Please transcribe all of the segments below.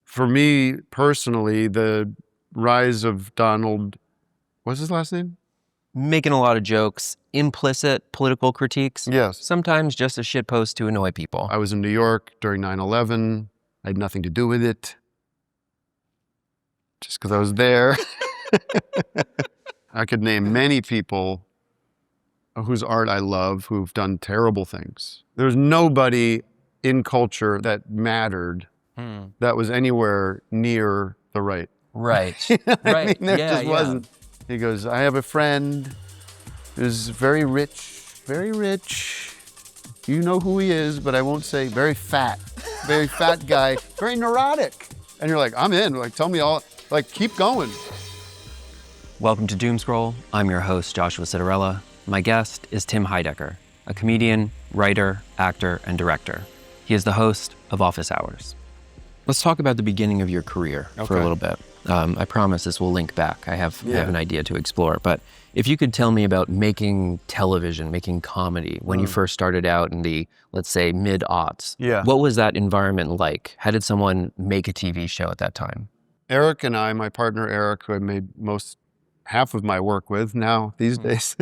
for me personally, the rise of Donald, what's his last name? Making a lot of jokes, implicit political critiques. Yes. Sometimes just a shitpost to annoy people. I was in New York during 9/11. I had nothing to do with it. Just because I was there. I could name many people whose art I love who've done terrible things. There's nobody in culture that mattered that was anywhere near the right. Right. I mean, there just wasn't. He goes, I have a friend who's very rich. You know who he is, but I won't say. Very fat guy, very neurotic. And you're like, I'm in. Like, tell me all. Like, keep going. Welcome to Doomscroll. I'm your host, Joshua Citarella. My guest is Tim Heidecker, a comedian, writer, actor, and director. He is the host of Office Hours. Let's talk about the beginning of your career for a little bit. I promise this will link back. I have an idea to explore. But if you could tell me about making television, making comedy, when you first started out in the, let's say, mid-aughts, what was that environment like? How did someone make a TV show at that time? Eric and I, my partner Eric, who I made half of my work with now these days,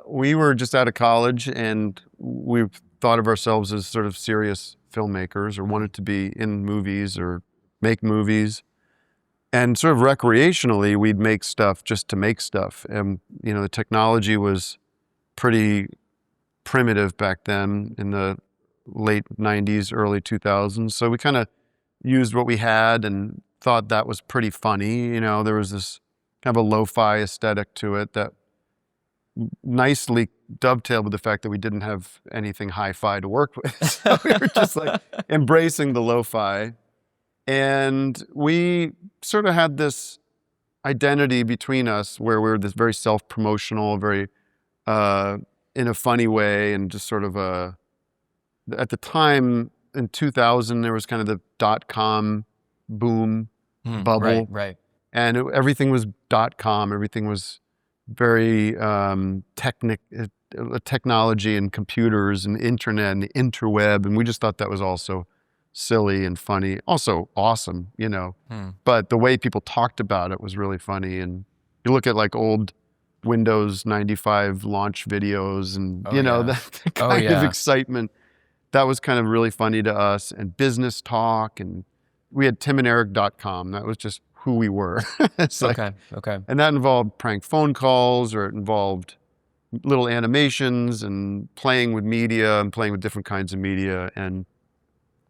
we were just out of college and we thought of ourselves as sort of serious filmmakers or wanted to be in movies or make movies. And sort of recreationally, we'd make stuff just to make stuff. And, you know, the technology was pretty primitive back then in the late 90s, early 2000s. So we kind of used what we had and thought that was pretty funny. You know, there was this kind of a lo-fi aesthetic to it that nicely dovetailed with the fact that we didn't have anything hi-fi to work with. So we were just like embracing the lo-fi. And we sort of had this identity between us where we were this very self-promotional, very in a funny way, and just sort of at the time in 2000, there was kind of the .com boom bubble. Right. And everything was .com, everything was very technology and computers and internet and the interweb, and we just thought that was also silly and funny, also awesome, you know. But the way people talked about it was really funny. And you look at like old Windows 95 launch videos and that kind of excitement, that was kind of really funny to us. And business talk, and we had timanderic.com. That was just who we were. It's like, okay. And that involved prank phone calls, or it involved little animations and playing with media and playing with different kinds of media. And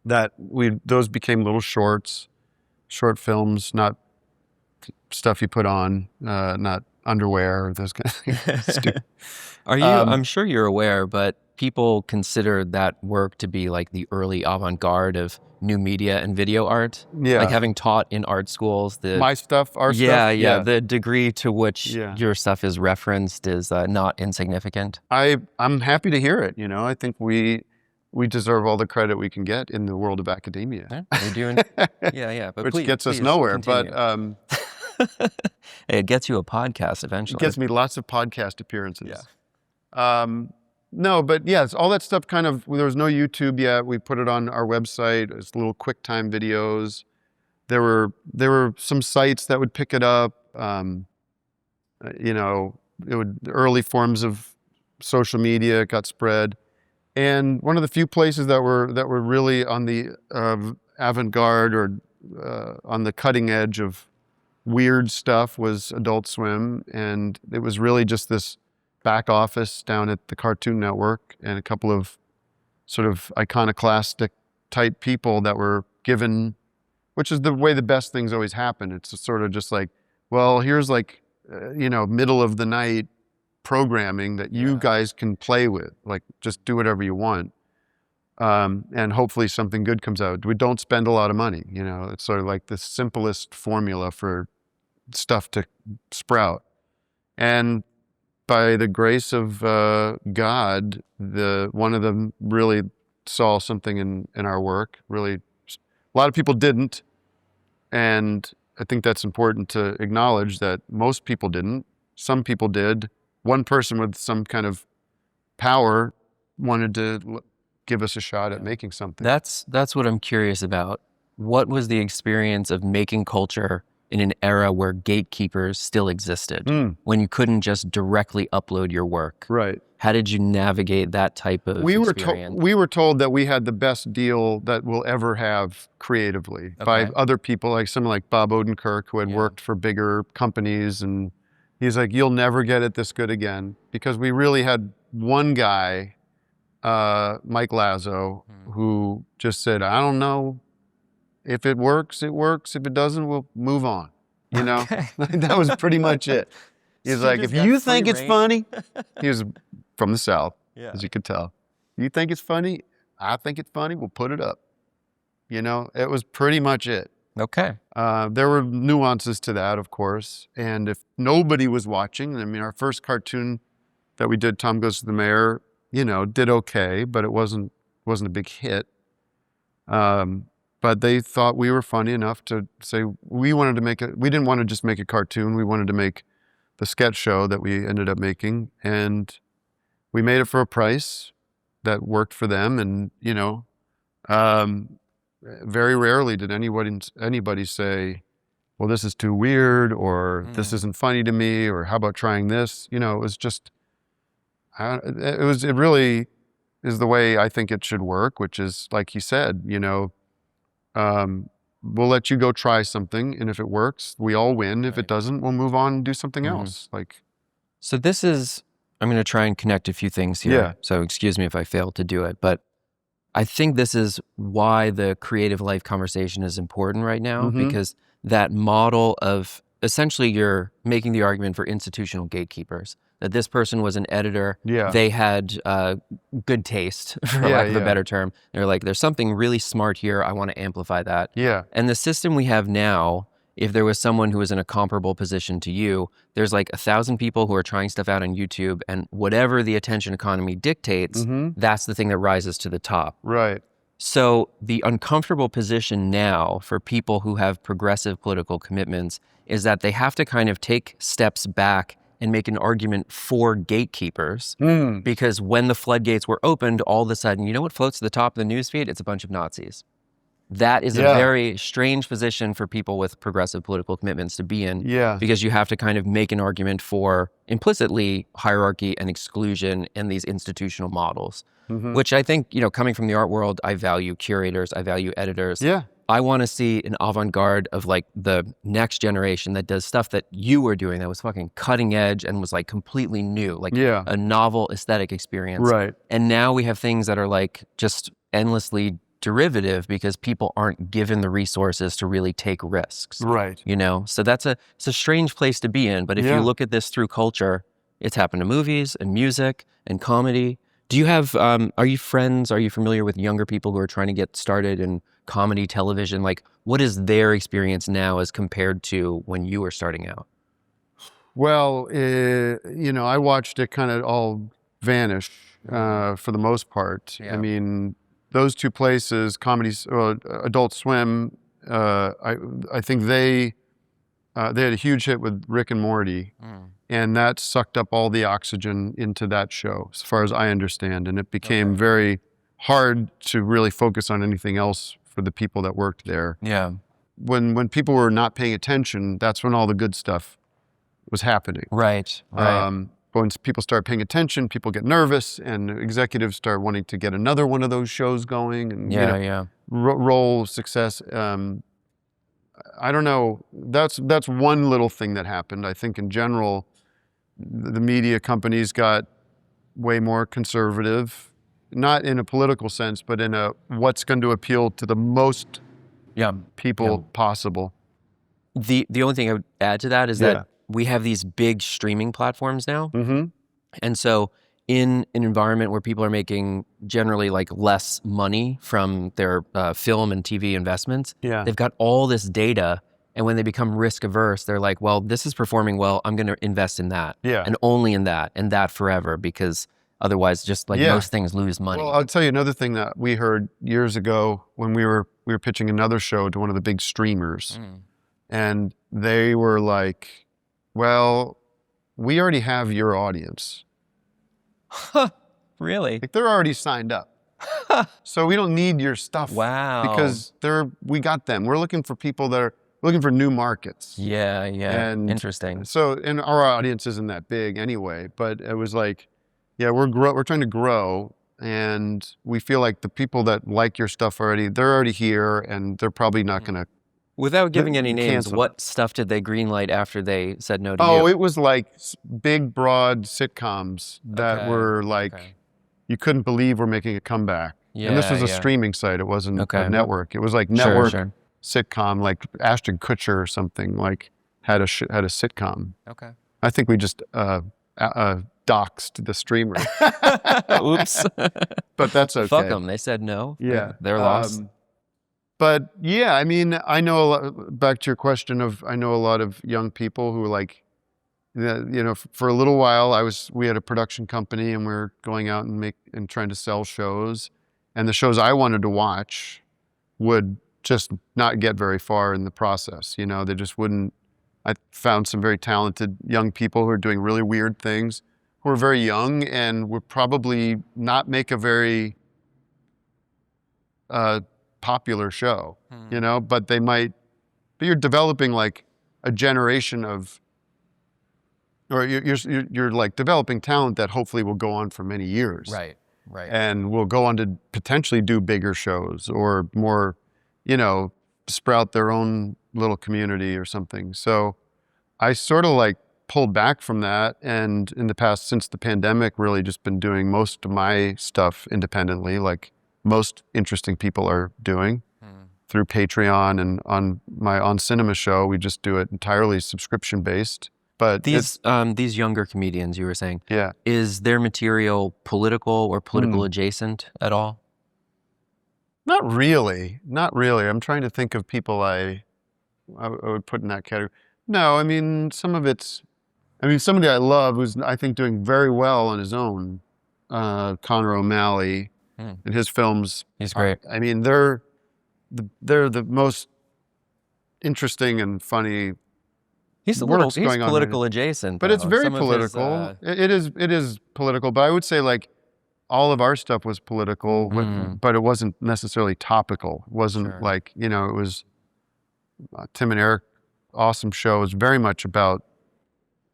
those became little short films, not stuff you put on, not underwear or those kind of things. I'm sure you're aware, but people consider that work to be like the early avant-garde of new media and video art. Yeah. Like having taught in art schools, our stuff. The degree to which your stuff is referenced is not insignificant. I'm happy to hear it. You know, I think we deserve all the credit we can get in the world of academia. Yeah, you're doing, but which gets us nowhere. Continue. But hey, it gets you a podcast eventually. It gets me lots of podcast appearances. No, but yes, all that stuff kind of, there was no YouTube yet. We put it on our website. It's little QuickTime videos. There were some sites that would pick it up. Early forms of social media got spread. And one of the few places that were really on the avant-garde or on the cutting edge of weird stuff was Adult Swim. And it was really just this back office down at the Cartoon Network and a couple of sort of iconoclastic type people that were given, which is the way the best things always happen. It's sort of just like, well, here's like, middle of the night programming that you guys can play with, like just do whatever you want. And hopefully something good comes out. We don't spend a lot of money, it's sort of like the simplest formula for stuff to sprout. And by the grace of God, one of them really saw something in our work. Really, a lot of people didn't, and I think that's important to acknowledge that most people didn't. Some people did. One person with some kind of power wanted to give us a shot at making something. That's what I'm curious about. what was the experience of making culture in an era where gatekeepers still existed, when you couldn't just directly upload your work? Right. How did you navigate that type of experience? We were told that we had the best deal that we'll ever have creatively by other people, like someone like Bob Odenkirk, who had worked for bigger companies, and he's like, "You'll never get it this good again," because we really had one guy, Mike Lazo, who just said, "I don't know. If it works, it works. If it doesn't, we'll move on." You know, that was pretty much it. He's like, "If you think it's funny," he was from the South, as you could tell. "You think it's funny? I think it's funny. We'll put it up." You know, it was pretty much it. Okay. There were nuances to that, of course. And if nobody was watching, I mean, our first cartoon that we did, Tom Goes to the Mayor, you know, did okay, but it wasn't a big hit. But they thought we were funny enough to say we didn't want to just make a cartoon. We wanted to make the sketch show that we ended up making. And we made it for a price that worked for them. And, you know, very rarely did anybody say, "Well, this is too weird," or "This isn't funny to me," or "How about trying this?" You know, it was just, it really is the way I think it should work, which is, like you said, you know, we'll let you go try something, and if it works, we all win. If it doesn't, we'll move on and do something else. So this is, I'm going to try and connect a few things here. Yeah. So excuse me if I fail to do it, but I think this is why the creative life conversation is important right now, because that model of essentially you're making the argument for institutional gatekeepers, that this person was an editor. Yeah. They had good taste, for lack of a better term. They're like, there's something really smart here. I want to amplify that. Yeah. And the system we have now, if there was someone who was in a comparable position to you, there's like 1,000 people who are trying stuff out on YouTube, and whatever the attention economy dictates, that's the thing that rises to the top. Right. So the uncomfortable position now for people who have progressive political commitments is that they have to kind of take steps back and make an argument for gatekeepers, because when the floodgates were opened, all of a sudden, you know what floats to the top of the newsfeed? It's a bunch of Nazis. That is a very strange position for people with progressive political commitments to be in, because you have to kind of make an argument for implicitly hierarchy and exclusion and these institutional models, which I think, you know, coming from the art world, I value curators, I value editors. Yeah. I want to see an avant-garde of like the next generation that does stuff that you were doing that was fucking cutting edge and was like completely new, like a novel aesthetic experience. Right. And now we have things that are like just endlessly derivative because people aren't given the resources to really take risks. Right. You know, so it's a strange place to be in. But if you look at this through culture, it's happened to movies and music and comedy. Do you have, are you familiar with younger people who are trying to get started in comedy, television? Like, what is their experience now as compared to when you were starting out? Well, you know, I watched it kind of all vanish for the most part. I mean, those two places, comedies, Adult Swim, I think they had a huge hit with Rick and Morty, and that sucked up all the oxygen into that show, as far as I understand, and it became very hard to really focus on anything else for the people that worked there. Yeah. When people were not paying attention, that's when all the good stuff was happening. Right. But when people start paying attention, people get nervous, and executives start wanting to get another one of those shows going, and roll success. I don't know. That's one little thing that happened. I think in general, the media companies got way more conservative, not in a political sense, but in a what's going to appeal to the most people possible. The only thing I would add to that is that we have these big streaming platforms now. And so in an environment where people are making generally like less money from their film and TV investments, they've got all this data. And when they become risk averse, they're like, well, this is performing well. I'm going to invest in that and only in that and that forever, because otherwise just like most things lose money. Well, I'll tell you another thing that we heard years ago when we were pitching another show to one of the big streamers. And they were like, well, we already have your audience. Really? Like, they're already signed up. So we don't need your stuff. Wow. Because we got them. We're looking for people that are looking for new markets. Yeah. And Interesting. So, and our audience isn't that big anyway, but it was like, yeah, we're trying to grow, and we feel like the people that like your stuff already, they're already here, and they're probably not going to. Without giving any names, cancel. what stuff did they greenlight after they said no to you? Oh, it was like big, broad sitcoms that were like, you couldn't believe we're making a comeback. And this was a streaming site. It wasn't a network. It was like network sitcom, like Ashton Kutcher or something, like had a sitcom. Okay. I think we just doxed the streamer. Oops. But that's okay. Fuck them. They said no. Yeah. They're lost. But yeah, I mean, I know, back to your question I know a lot of young people who like, you know, for a little while we had a production company, and we were going out and trying to sell shows, and the shows I wanted to watch would just not get very far in the process. You know, they just wouldn't. I found some very talented young people who are doing really weird things, who are very young and would probably not make a very popular show, you know, but you're developing like a generation of, or you're like developing talent that hopefully will go on for many years. Right. And will go on to potentially do bigger shows or more, you know, sprout their own little community or something. So I sort of like pulled back from that. And in the past, since the pandemic, really just been doing most of my stuff independently, like most interesting people are doing through Patreon, and on my On Cinema show, we just do it entirely subscription based. But these younger comedians, you were saying, yeah, is their material political or political adjacent at all? Not really. I'm trying to think of people I would put in that category. No, I mean, somebody I love who's, I think, doing very well on his own, Conor O'Malley, and his films. He's great. I mean, they're the most interesting and funny. He's political adjacent, but it's very political. It is political, but I would say like all of our stuff was political, but it wasn't necessarily topical. It wasn't like, you know, it was Tim and Eric, awesome show. It was very much about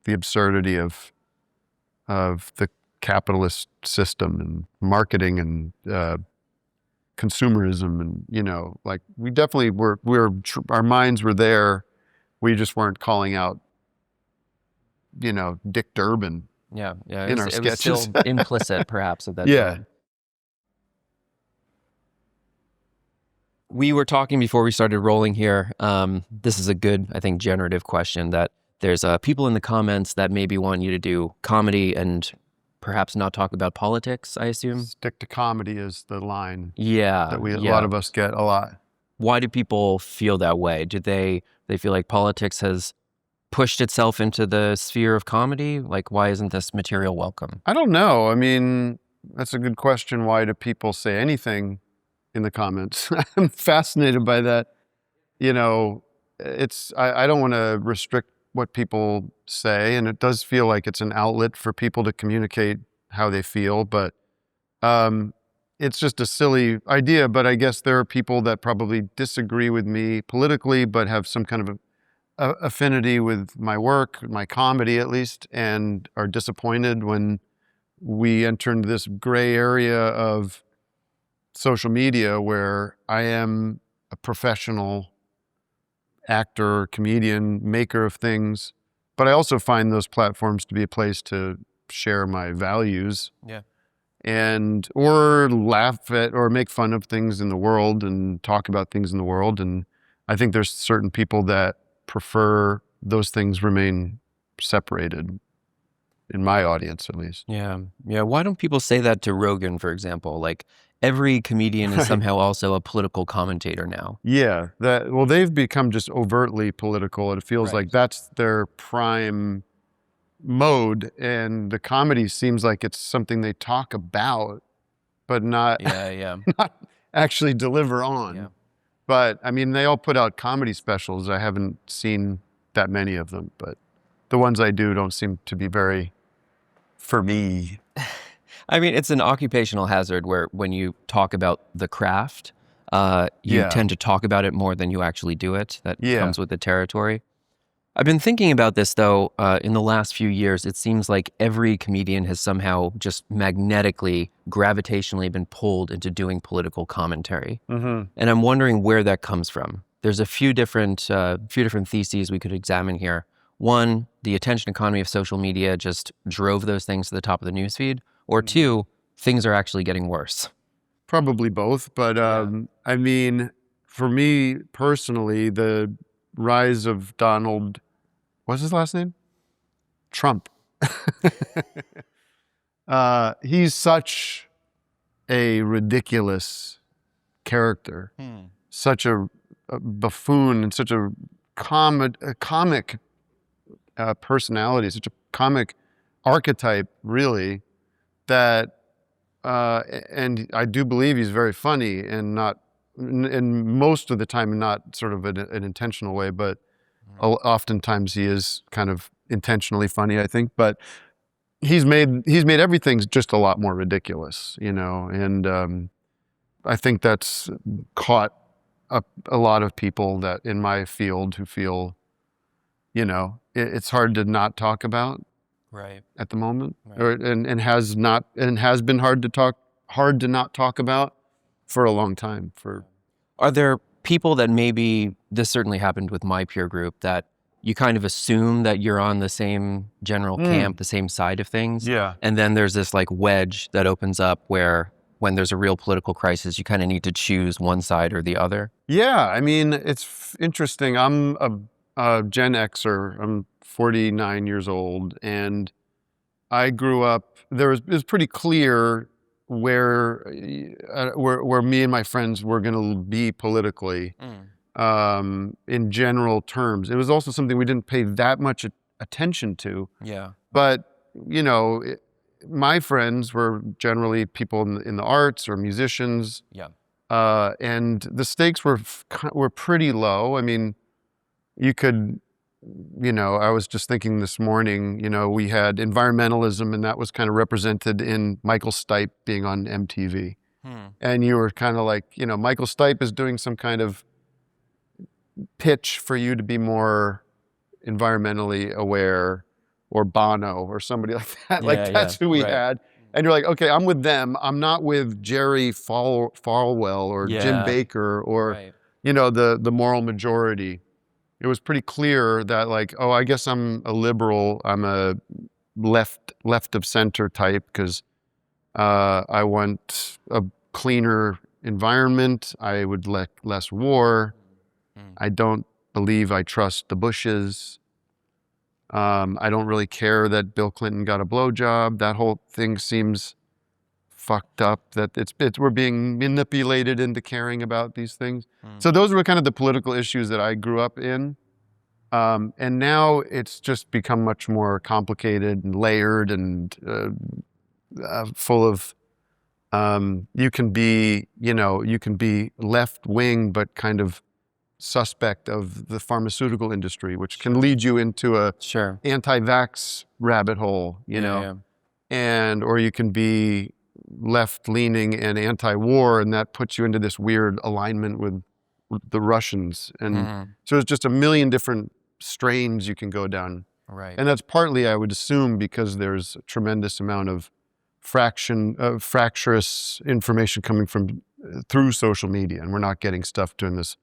the absurdity of the capitalist system and marketing and consumerism, and, you know, like we definitely our minds were there. We just weren't calling out, you know, Dick Durbin. Yeah. In our sketches. It was still implicit, perhaps, at that time. We were talking before we started rolling here. This is a good, I think, generative question, that there's people in the comments that maybe want you to do comedy and perhaps not talk about politics, I assume. Stick to comedy is the line. Yeah. That a lot of us get a lot. Why do people feel that way? Do they feel like politics has pushed itself into the sphere of comedy? Like, why isn't this material welcome? I don't know. I mean, that's a good question. Why do people say anything in the comments? I'm fascinated by that. You know, I don't want to restrict what people say, and it does feel like it's an outlet for people to communicate how they feel, but it's just a silly idea. But I guess there are people that probably disagree with me politically, but have some kind of affinity with my work, my comedy at least, and are disappointed when we enter into this gray area of social media where I am a professional actor, comedian, maker of things, but I also find those platforms to be a place to share my values. Yeah. Or laugh at or make fun of things in the world and talk about things in the world. And I think there's certain people that prefer those things remain separated, in my audience at least. Yeah. Why don't people say that to Rogan, for example? Like, every comedian is somehow also a political commentator now. Yeah. They've become just overtly political. It feels like that's their prime mode, and the comedy seems like it's something they talk about, but not not actually deliver on. Yeah. But I mean, they all put out comedy specials. I haven't seen that many of them, but the ones I do don't seem to be very for me. I mean, it's an occupational hazard where when you talk about the craft, you Yeah. tend to talk about it more than you actually do it. That Yeah. comes with the territory. I've been thinking about this, though, in the last few years. It seems like every comedian has somehow just magnetically, gravitationally been pulled into doing political commentary. Mm-hmm. And I'm wondering where that comes from. There's a few different theses we could examine here. One, the attention economy of social media just drove those things to the top of the newsfeed. Or two, things are actually getting worse. Probably both, but I mean, for me personally, the rise of Donald, what's his last name? Trump. He's such a ridiculous character, such a buffoon, and such a comic personality, such a comic archetype, really, that and I do believe he's very funny and most of the time not sort of an intentional way, but oftentimes he is kind of intentionally funny, I think. But he's made everything just a lot more ridiculous, and I think that's caught a lot of people that in my field who feel, it's hard to not talk about. Right. At the moment, Right. and has been hard to not talk about for a long time. Are there people that maybe, this certainly happened with my peer group, that you kind of assume that you're on the same general camp, the same side of things? Yeah. And then there's this like wedge that opens up where when there's a real political crisis, you kind of need to choose one side or the other? Yeah, I mean, it's interesting. I'm a Gen Xer. I'm 49 years old, and I grew up. It was pretty clear where me and my friends were going to be politically, in general terms. It was also something we didn't pay that much attention to. Yeah. But my friends were generally people in the arts or musicians. Yeah. And the stakes were pretty low. I mean, you could, I was just thinking this morning, we had environmentalism, and that was kind of represented in Michael Stipe being on MTV. And you were kind of like, Michael Stipe is doing some kind of pitch for you to be more environmentally aware, or Bono or somebody like that. That's who we had. And you're like, okay, I'm with them. I'm not with Jerry Falwell or Jim Baker or, the moral majority. It was pretty clear that I guess I'm a liberal. I'm a left of center type because I want a cleaner environment. I would like less war. I don't believe I trust the Bushes. I don't really care that Bill Clinton got a blowjob. That whole thing seems fucked up, that we're being manipulated into caring about these things. So those were kind of the political issues that I grew up in. And now it's just become much more complicated and layered and full of, you can be left wing, but kind of suspect of the pharmaceutical industry, which can lead you into a anti-vax rabbit hole, or you can be left-leaning and anti-war, and that puts you into this weird alignment with the Russians. And so there's just a million different strains you can go down. Right. And that's partly, I would assume, because there's a tremendous amount of fractious information coming through social media, and we're not getting stuff through this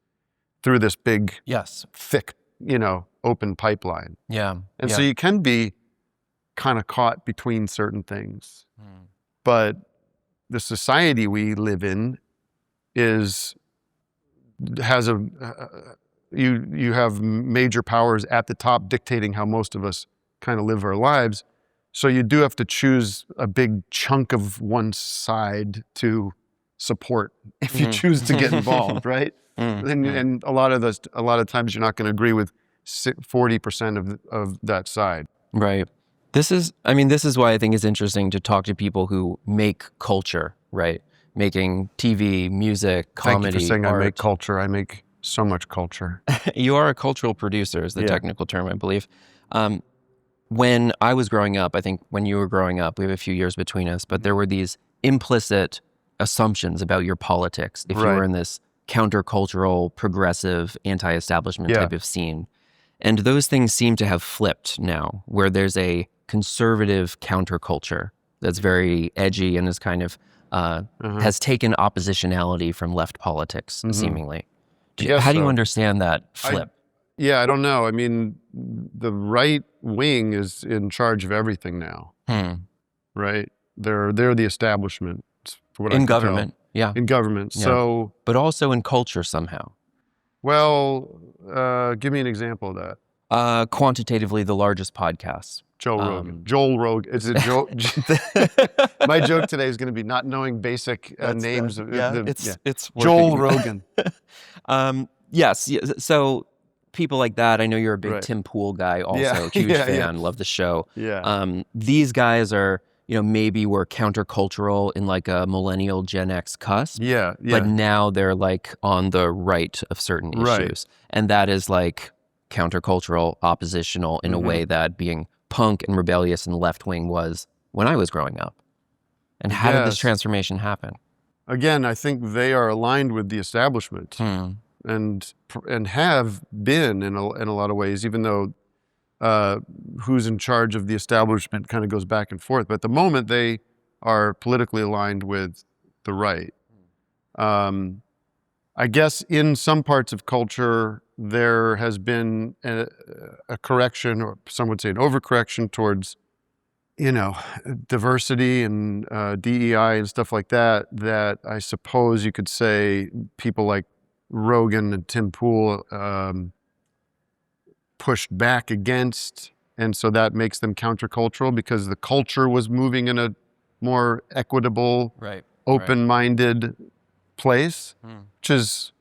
big, thick, open pipeline. Yeah. And so you can be kind of caught between certain things. But the society we live in has you have major powers at the top dictating how most of us kind of live our lives. So you do have to choose a big chunk of one side to support if you choose to get involved, right? And a lot of times you're not going to agree with 40% of that side. Right. This is why I think it's interesting to talk to people who make culture, right? Making TV, music, comedy, Thank you for saying art. I make culture. I make so much culture. You are a cultural producer is the technical term, I believe. when I was growing up, I think when you were growing up, we have a few years between us, but there were these implicit assumptions about your politics if you were in this countercultural, progressive, anti-establishment Yeah. type of scene. And those things seem to have flipped now, where there's a conservative counterculture that's very edgy and is kind of has taken oppositionality from left politics, seemingly. How do you understand that flip? I don't know. I mean, the right wing is in charge of everything now, right? They're the establishment. For what I can government, tell. In government. Yeah. So, but also in culture somehow. Well, give me an example of that. Quantitatively, the largest podcast. Joe Rogan. Joel Rogan. Is it Joe? My joke today is going to be not knowing basic names. It's Joel Rogan. Yes. So people like that. I know you're a big Tim Pool guy. Also, huge fan. Love the show. Yeah. These guys are, maybe were countercultural in like a millennial Gen X cusp. Yeah. But now they're like on the right of certain issues, and that is like countercultural, oppositional in a way that being punk and rebellious and left wing was when I was growing up. And how did this transformation happen? Again, I think they are aligned with the establishment and have been in a lot of ways, even though who's in charge of the establishment kind of goes back and forth. But at the moment, they are politically aligned with the right. I guess in some parts of culture, there has been a correction, or some would say an overcorrection towards, diversity and DEI and stuff like that, that I suppose you could say people like Rogan and Tim Pool pushed back against. And so that makes them countercultural because the culture was moving in a more equitable, open-minded place, which is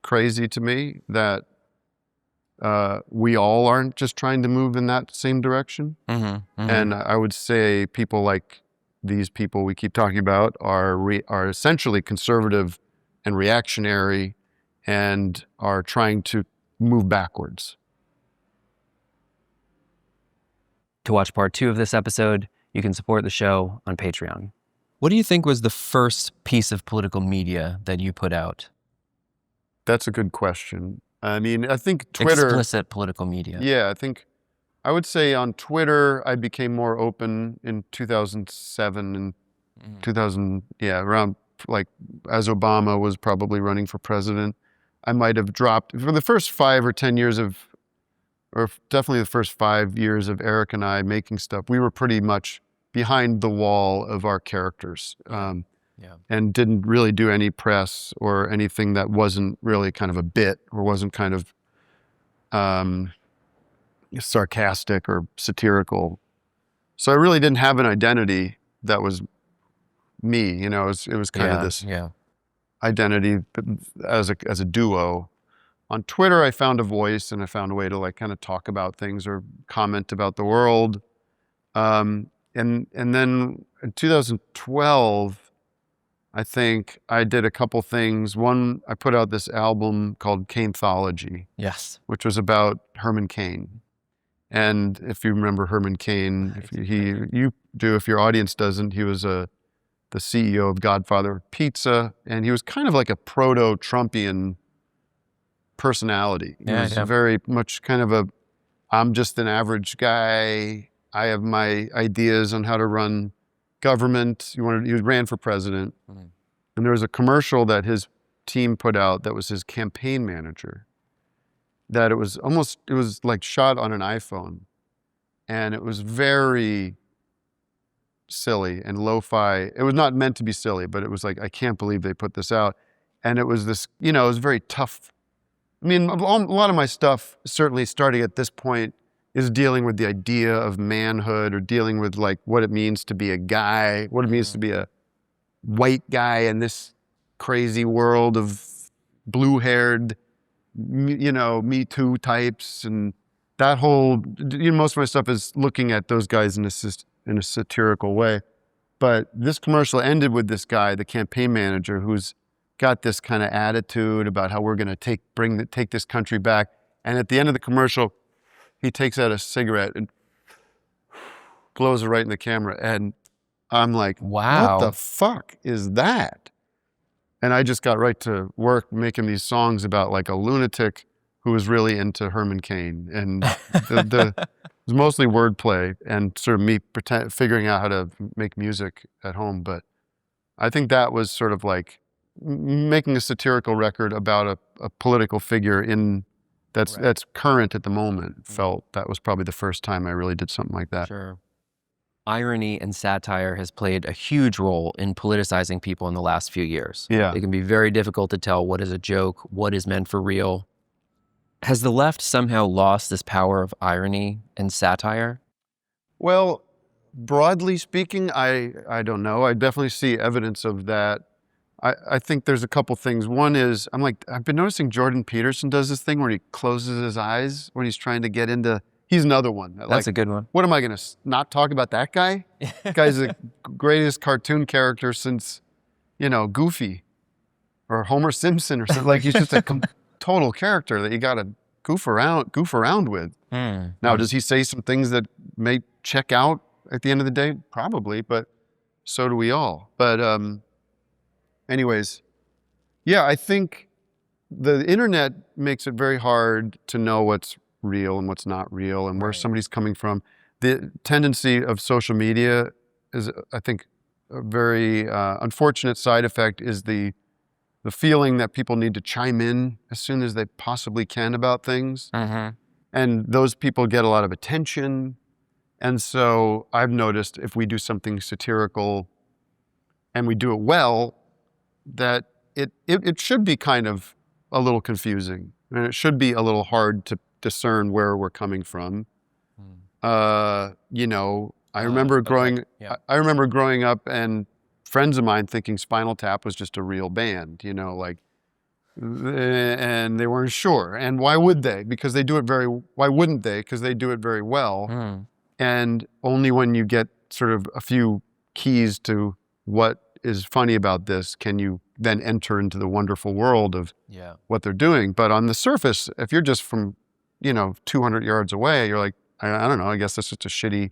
crazy to me that we all aren't just trying to move in that same direction. And I would say people like these people we keep talking about are essentially conservative and reactionary and are trying to move backwards. To watch part 2 of this episode, you can support the show on Patreon. What do you think was the first piece of political media that you put out? That's a good question. I mean, I think Twitter... Explicit political media. Yeah, I would say on Twitter, I became more open in 2007 and 2000, around like as Obama was probably running for president. I might have dropped, for the first 5 or 10 years or definitely the first 5 years of Eric and I making stuff, we were pretty much behind the wall of our characters. And didn't really do any press or anything that wasn't really kind of a bit or wasn't kind of sarcastic or satirical. So I really didn't have an identity that was me. It was kind of this identity as a duo. On Twitter, I found a voice and I found a way to like kind of talk about things or comment about the world. And then in 2012, I think I did a couple things. One, I put out this album called Cainthology. Yes. Which was about Herman Cain. And if you remember Herman Cain, you do, if your audience doesn't, he was the CEO of Godfather Pizza, and he was kind of like a proto-Trumpian personality. He was very much kind of I'm just an average guy. I have my ideas on how to run government. He ran for president. And there was a commercial that his team put out that was his campaign manager, that it was like shot on an iPhone. And it was very silly and lo-fi. It was not meant to be silly, but it was like, I can't believe they put this out. And it was this, it was very tough. I mean, a lot of my stuff, certainly starting at this point, is dealing with the idea of manhood or dealing with like what it means to be a guy, what it means to be a white guy in this crazy world of blue-haired, Me Too types, and that whole, most of my stuff is looking at those guys in a satirical way. But this commercial ended with this guy, the campaign manager, who's got this kind of attitude about how we're going to take this country back. And at the end of the commercial, he takes out a cigarette and glows right in the camera. And I'm like, Wow. what the fuck is that? And I just got right to work making these songs about like a lunatic who was really into Herman Cain. And it was mostly wordplay and sort of me figuring out how to make music at home. But I think that was sort of like making a satirical record about a political figure that's current at the moment. Felt that was probably the first time I really did something like that. Sure. Irony and satire has played a huge role in politicizing people in the last few years. Yeah. It can be very difficult to tell what is a joke, what is meant for real. Has the left somehow lost this power of irony and satire? Well, broadly speaking, I don't know. I definitely see evidence of that. I think there's a couple things. One is, I've been noticing Jordan Peterson does this thing where he closes his eyes when he's trying to get into, he's another one. That's a good one. What am I going to not talk about that guy? That guy's the greatest cartoon character since, Goofy or Homer Simpson or something. Like he's just a total character that you got to goof around with. Now, does he say some things that may check out at the end of the day? Probably, but so do we all. But anyways, yeah, I think the internet makes it very hard to know what's real and what's not real and where somebody's coming from. The tendency of social media is, I think, a very unfortunate side effect is the feeling that people need to chime in as soon as they possibly can about things. And those people get a lot of attention. And so I've noticed if we do something satirical and we do it well, that it should be kind of a little confusing. And it should be a little hard to discern where we're coming from. I remember I remember growing up and friends of mine thinking Spinal Tap was just a real band, and they weren't sure. And why would they? Because they do it why wouldn't they? Because they do it very well. And only when you get sort of a few keys to what is funny about this can you then enter into the wonderful world of what they're doing. But on the surface, if you're just from, 200 yards away, you're like, I don't know, I guess that's just a shitty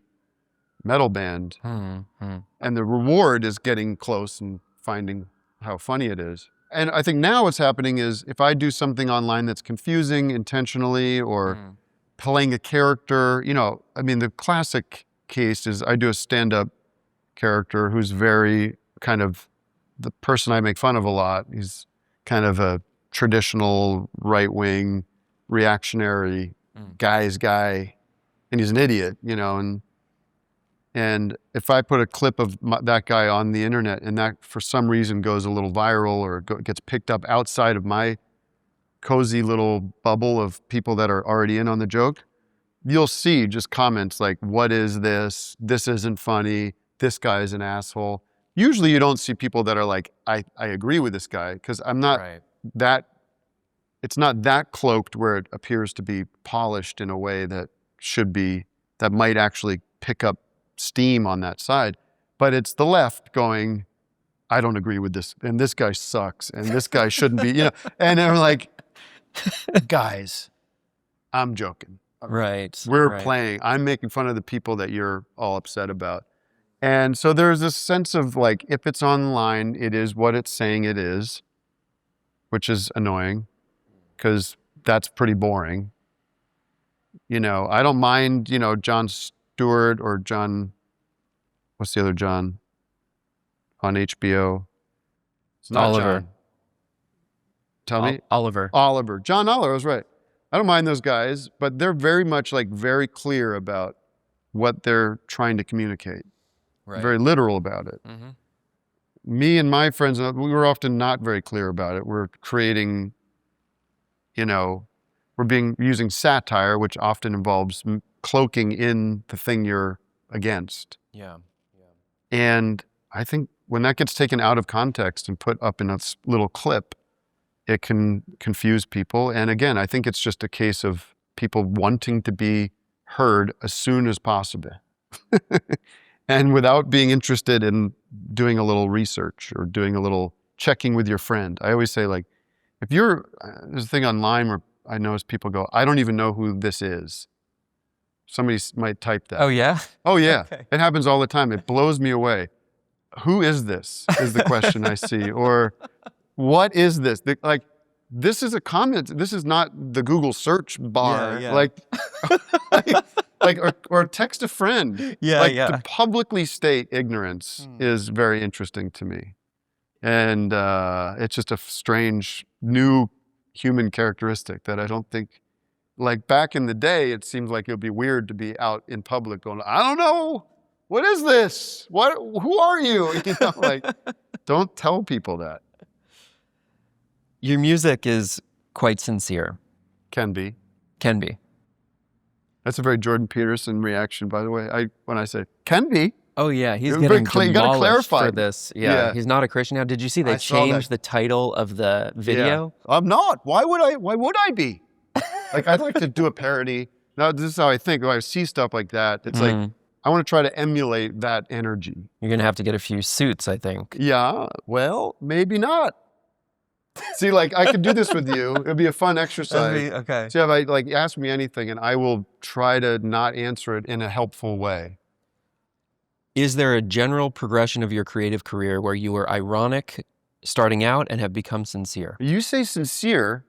metal band. And the reward is getting close and finding how funny it is. And I think now what's happening is if I do something online that's confusing intentionally or playing a character, the classic case is I do a stand-up character who's very kind of the person I make fun of a lot. He's kind of a traditional right-wing reactionary guy's guy, and he's an idiot, and if I put a clip of that guy on the internet and that for some reason goes a little viral or gets picked up outside of my cozy little bubble of people that are already in on the joke, you'll see just comments like, what is this? This isn't funny. This guy is an asshole. Usually you don't see people that are like, I agree with this guy, because I'm not it's not that cloaked where it appears to be polished in a way that that might actually pick up steam on that side. But it's the left going, I don't agree with this, and this guy sucks, and this guy shouldn't be, and they're like, guys, I'm joking. We're playing. I'm making fun of the people that you're all upset about. And so there's this sense of like, if it's online, it is what it's saying it is, which is annoying because that's pretty boring. I don't mind, Jon Stewart or what's the other John on HBO? It's not Oliver. John. Tell me. Oliver. John Oliver, I was right. I don't mind those guys, but they're very much very clear about what they're trying to communicate. Very literal about it. Me and my friends, we were often not very clear about it. We're creating, using satire, which often involves cloaking in the thing you're against. And I think when that gets taken out of context and put up in a little clip, it can confuse people. And again, I think it's just a case of people wanting to be heard as soon as possible. And without being interested in doing a little research or doing a little checking with your friend. I always say, if there's a thing online where I notice people go, I don't even know who this is. Somebody might type that. Oh, yeah? Oh, yeah. Okay. It happens all the time. It blows me away. Who is this? Is the question I see. Or what is this? Like, this is a comment. This is not the Google search bar. Yeah. Like, or text a friend. Yeah, like, yeah. to publicly state ignorance is very interesting to me. And it's just a strange new human characteristic that I don't think, like back in the day, it seems like it would be weird to be out in public going, I don't know, what is this? Who are you? You know, like, don't tell people that. Your music is quite sincere. Can be. Can be. That's a very Jordan Peterson reaction, by the way. When I say can be. Oh, yeah. He's You're getting very you gotta demolished clarify for this. Yeah. He's not a Christian now. Did you see they I saw that. changed the title of the video? Yeah. I'm not. Why would I be? Like, I'd like to do a parody. Now, this is how I think. When I see stuff like that, it's like, I want to try to emulate that energy. You're going to have to get a few suits, I think. Yeah, well, maybe not. See, like, I could do this with you. It'd be a fun exercise. Okay. See, if I, like, ask me anything, and I will try to not answer it in a helpful way. Is there a general progression of your creative career where you were ironic starting out and have become sincere? You say sincere,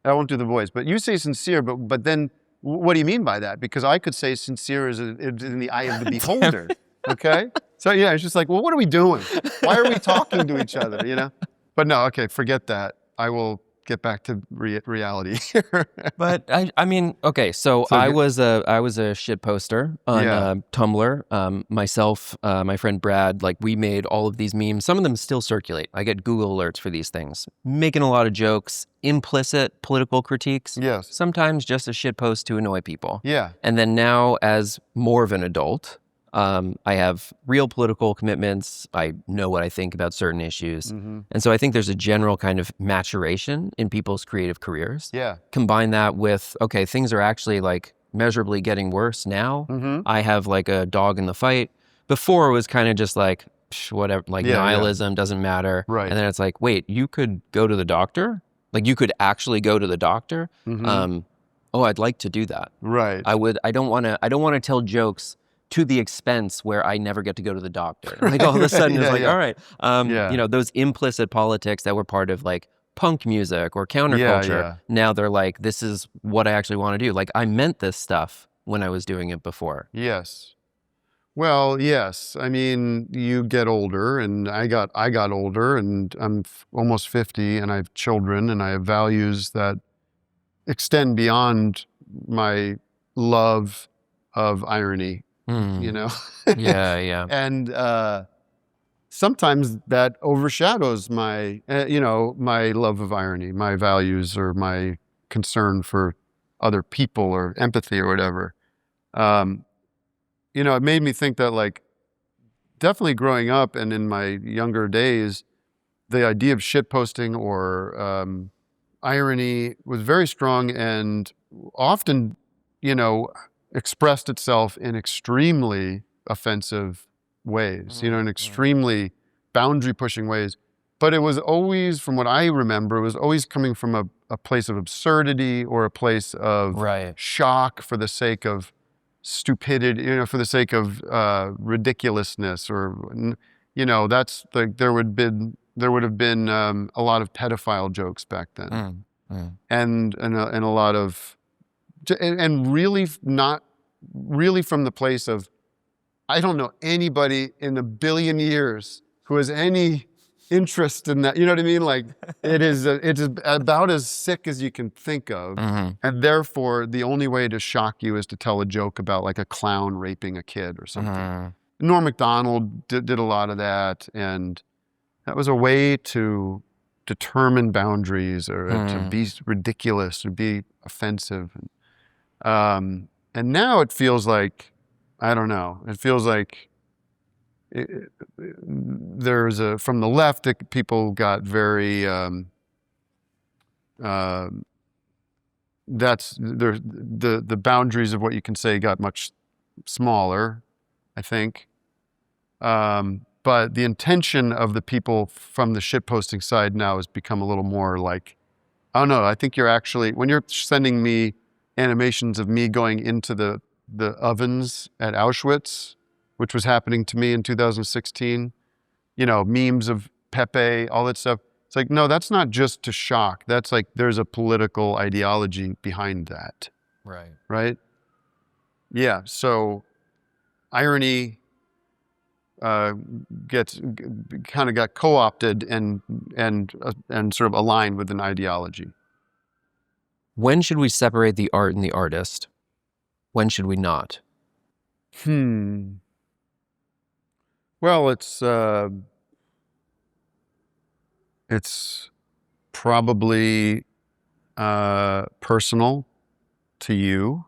I won't do the voice, but you say sincere, but then what do you mean by that? Because I could say sincere is in the eye of the beholder, okay? So yeah, it's just like, well, what are we doing? Why are we talking to each other, you know? But no, okay, forget that. I will get back to reality here. But I mean, okay, so I was a shit poster on Tumblr. Myself, my friend Brad, like, we made all of these memes. Some of them still circulate. I get Google alerts for these things. Making a lot of jokes, implicit political critiques. Yes. Sometimes just a shit post to annoy people. Yeah. And then now, as more of an adult, I have real political commitments. I know what I think about certain issues. And so I think there's a general kind of maturation in people's creative careers. Yeah. Combine that with, okay, things are actually like measurably getting worse now. I have like a dog in the fight. Before it was kind of just like, whatever, like nihilism doesn't matter. Right. And then it's like, wait, you could go to the doctor? Like, you could actually go to the doctor? Oh, I'd like to do that. Right. I don't want to tell jokes to the expense where I never get to go to the doctor. Like, all of a sudden it's like, all right, you know, those implicit politics that were part of like punk music or counterculture, now they're like, this is what I actually want to do. Like, I meant this stuff when I was doing it before. Yes. Well, yes. I mean, you get older, and I got older, and I'm almost 50, and I have children, and I have values that extend beyond my love of irony. You know? Yeah. And sometimes that overshadows my, you know, my love of irony, my values, or my concern for other people, or empathy, or whatever. You know, it made me think that, like, definitely growing up and in my younger days, the idea of shitposting or irony was very strong, and often, you know, expressed itself in extremely offensive ways, you know, in extremely boundary-pushing ways. But it was always, from what I remember, it was always coming from a place of absurdity, or a place of shock for the sake of stupidity, you know, for the sake of ridiculousness, or, you know, that's like, there would have been a lot of pedophile jokes back then, and a lot of. And really not really from the place of, I don't know anybody in a billion years who has any interest in that. You know what I mean? Like, it is about as sick as you can think of. And therefore, the only way to shock you is to tell a joke about, like, a clown raping a kid or something. Norm Macdonald did a lot of that. And that was a way to determine boundaries, or to be ridiculous, or be offensive. And now it feels like, I don't know, it feels like there's from the left, people got very, the boundaries of what you can say got much smaller, I think. But the intention of the people from the shitposting side now has become a little more like, I don't know, I think you're actually, when you're sending me animations of me going into the the ovens at Auschwitz, which was happening to me in 2016, memes of Pepe, all that stuff. It's like, no, that's not just to shock. That's like, there's a political ideology behind that. Right. Right? Yeah. So irony kind of got co-opted and sort of aligned with an ideology. When should we separate the art and the artist? When should we not? Well, it's probably personal to you.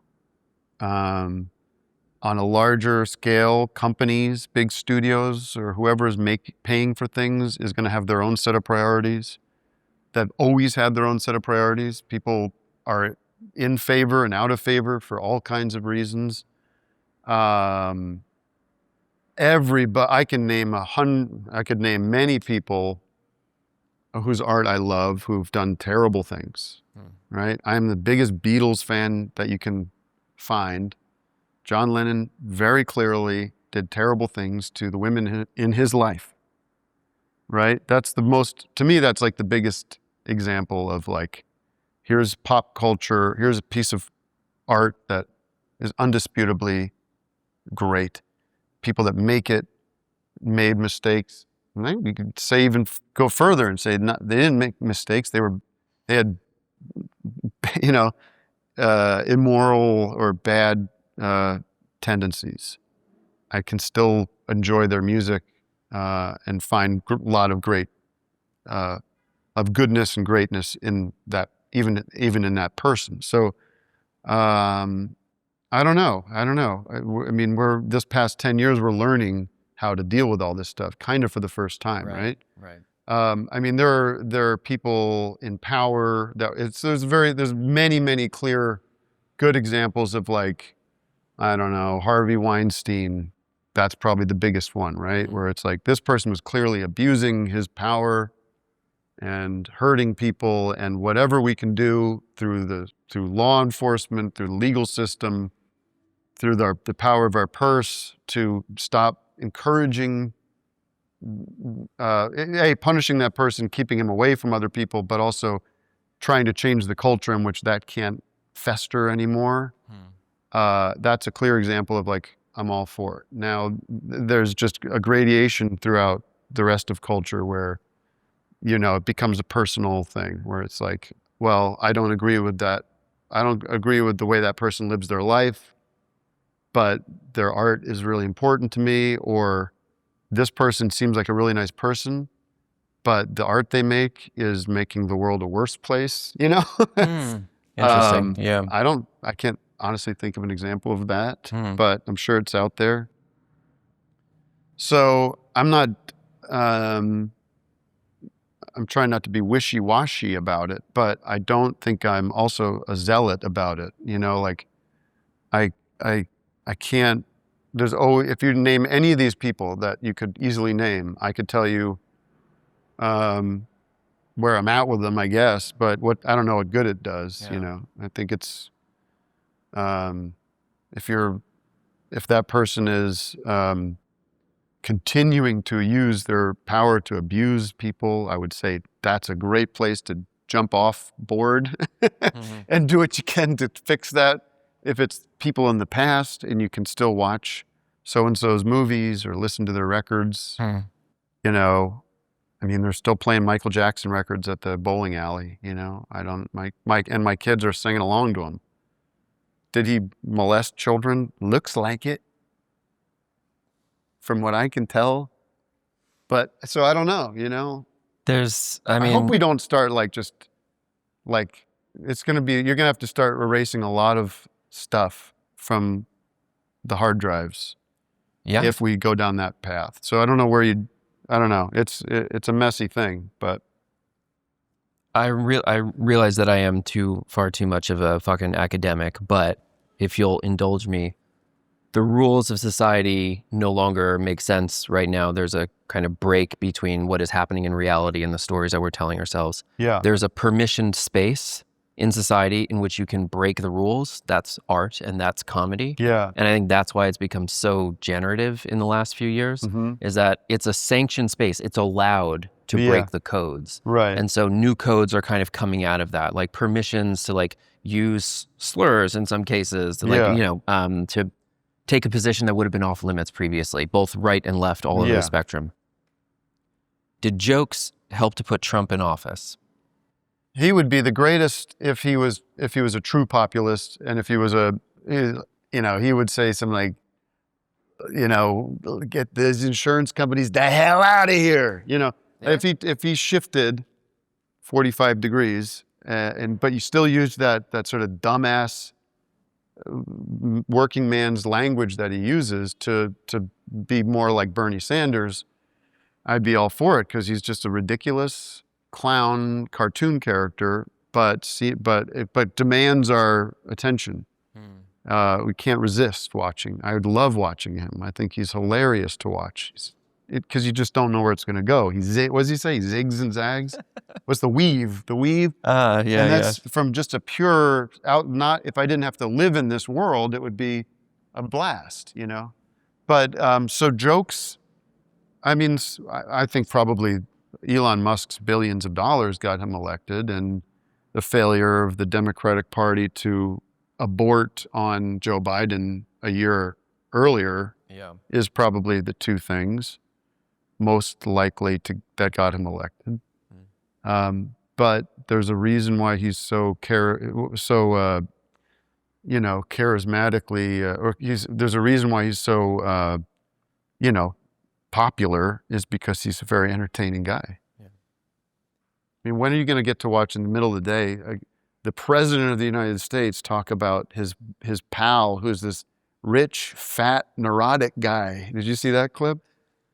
On a larger scale, companies, big studios, or whoever is paying for things is going to have their own set of priorities. They've always had their own set of priorities. People are in favor and out of favor for all kinds of reasons. I could name many people whose art I love who've done terrible things, right? I'm the biggest Beatles fan that you can find. John Lennon very clearly did terrible things to the women in his life, right? To me, that's like the biggest example of like, here's pop culture, here's a piece of art that is undisputably great. People that make it made mistakes. We could say even go further and say they didn't make mistakes. They had, immoral or bad tendencies. I can still enjoy their music and find a lot of great of goodness and greatness in that, even in that person. So I don't know. I mean, this past 10 years we're learning how to deal with all this stuff, kind of for the first time, right? Right. I mean, there are people in power that there's many clear, good examples of like, I don't know, Harvey Weinstein. That's probably the biggest one, right? Where it's like this person was clearly abusing his power and hurting people, and whatever we can do through law enforcement, through the legal system, through the power of our purse to stop encouraging, punishing that person, keeping him away from other people, but also trying to change the culture in which that can't fester anymore. That's a clear example of like, I'm all for it. Now, there's just a gradation throughout the rest of culture where, it becomes a personal thing where it's like, well, I don't agree with that. I don't agree with the way that person lives their life, but their art is really important to me, or this person seems like a really nice person, but the art they make is making the world a worse place, Interesting. Yeah. I can't honestly think of an example of that, but I'm sure it's out there. So I'm trying not to be wishy-washy about it, but I don't think I'm also a zealot about it. Like I can't, if you name any of these people that you could easily name, I could tell you where I'm at with them, I guess, but I don't know what good it does. Yeah. I think it's, if that person is continuing to use their power to abuse people, I would say that's a great place to jump off board and do what you can to fix that. If it's people in the past and you can still watch so-and-so's movies or listen to their records, I mean, they're still playing Michael Jackson records at the bowling alley, my kids are singing along to him. Did he molest children? Looks like it, from what I can tell. But so I don't know, I hope we don't start you're gonna have to start erasing a lot of stuff from the hard drives. Yeah. If we go down that path. So I don't know I don't know. It's a messy thing, but I realize that I am far too much of a fucking academic, but if you'll indulge me, the rules of society no longer make sense right now. There's a kind of break between what is happening in reality and the stories that we're telling ourselves. yeah. There's a permissioned space in society in which you can break the rules, that's art and that's comedy. Yeah. And I think that's why it's become so generative in the last few years, Mm-hmm. is that it's a sanctioned space. It's allowed to Yeah. break the codes. Right. And so new codes are kind of coming out of that, like permissions to like use slurs in some cases, to like, Yeah. to take a position that would have been off limits previously, both right and left, all over Yeah. the spectrum. Did jokes help to put Trump in office? He would be the greatest if he was a true populist, and if he was he would say something like, get these insurance companies the hell out of here. Yeah. If he shifted 45 degrees, but you still use that sort of dumbass working man's language that he uses to be more like Bernie Sanders, I'd be all for it, because he's just a ridiculous clown cartoon character, but demands our attention. We can't resist watching. I would love watching him. I think he's hilarious to watch. Because you just don't know where it's going to go. What does he say? He zigs and zags. What's the weave? The weave. Yeah. And that's from just a pure Not if I didn't have to live in this world, it would be a blast. But so jokes. I mean, I think probably Elon Musk's billions of dollars got him elected, and the failure of the Democratic Party to abort on Joe Biden a year earlier is probably the two things most likely that got him elected. But there's a reason why he's so charismatically, there's a reason why he's so, popular, is because he's a very entertaining guy. Yeah. I mean, when are you going to get to watch in the middle of the day the president of the United States talk about his pal, who's this rich, fat, neurotic guy? Did you see that clip?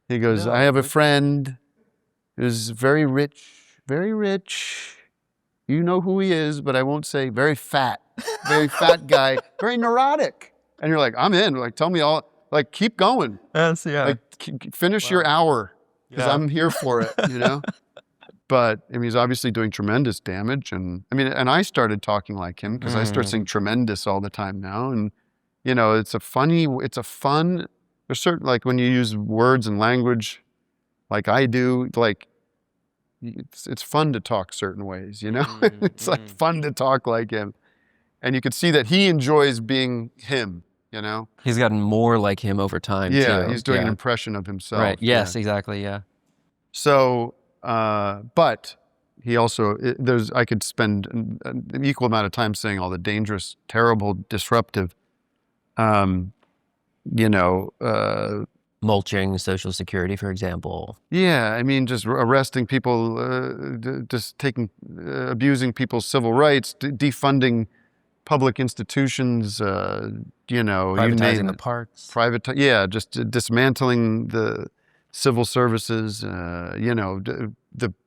He goes, I have a friend who's very rich, very rich. You know who he is, but I won't say. Very fat guy, very neurotic. And you're like, I'm in. Like, tell me all. Like, keep going. Yes, yeah. Like, finish your hour, because I'm here for it, But I mean, he's obviously doing tremendous damage. And I started talking like him because I start saying tremendous all the time now. And, it's a fun, there's certain, like when you use words and language like I do, like, it's fun to talk certain ways, It's like fun to talk like him. And you could see that he enjoys being him. He's gotten more like him over time, yeah, too. He's doing an impression of himself. Right. Yes, exactly. Yeah. So, but he also, I could spend an equal amount of time saying all the dangerous, terrible, disruptive, mulching Social Security, for example. Yeah. I mean, just arresting people, just abusing people's civil rights, defunding public institutions, privatizing the parks. Just dismantling the civil services, the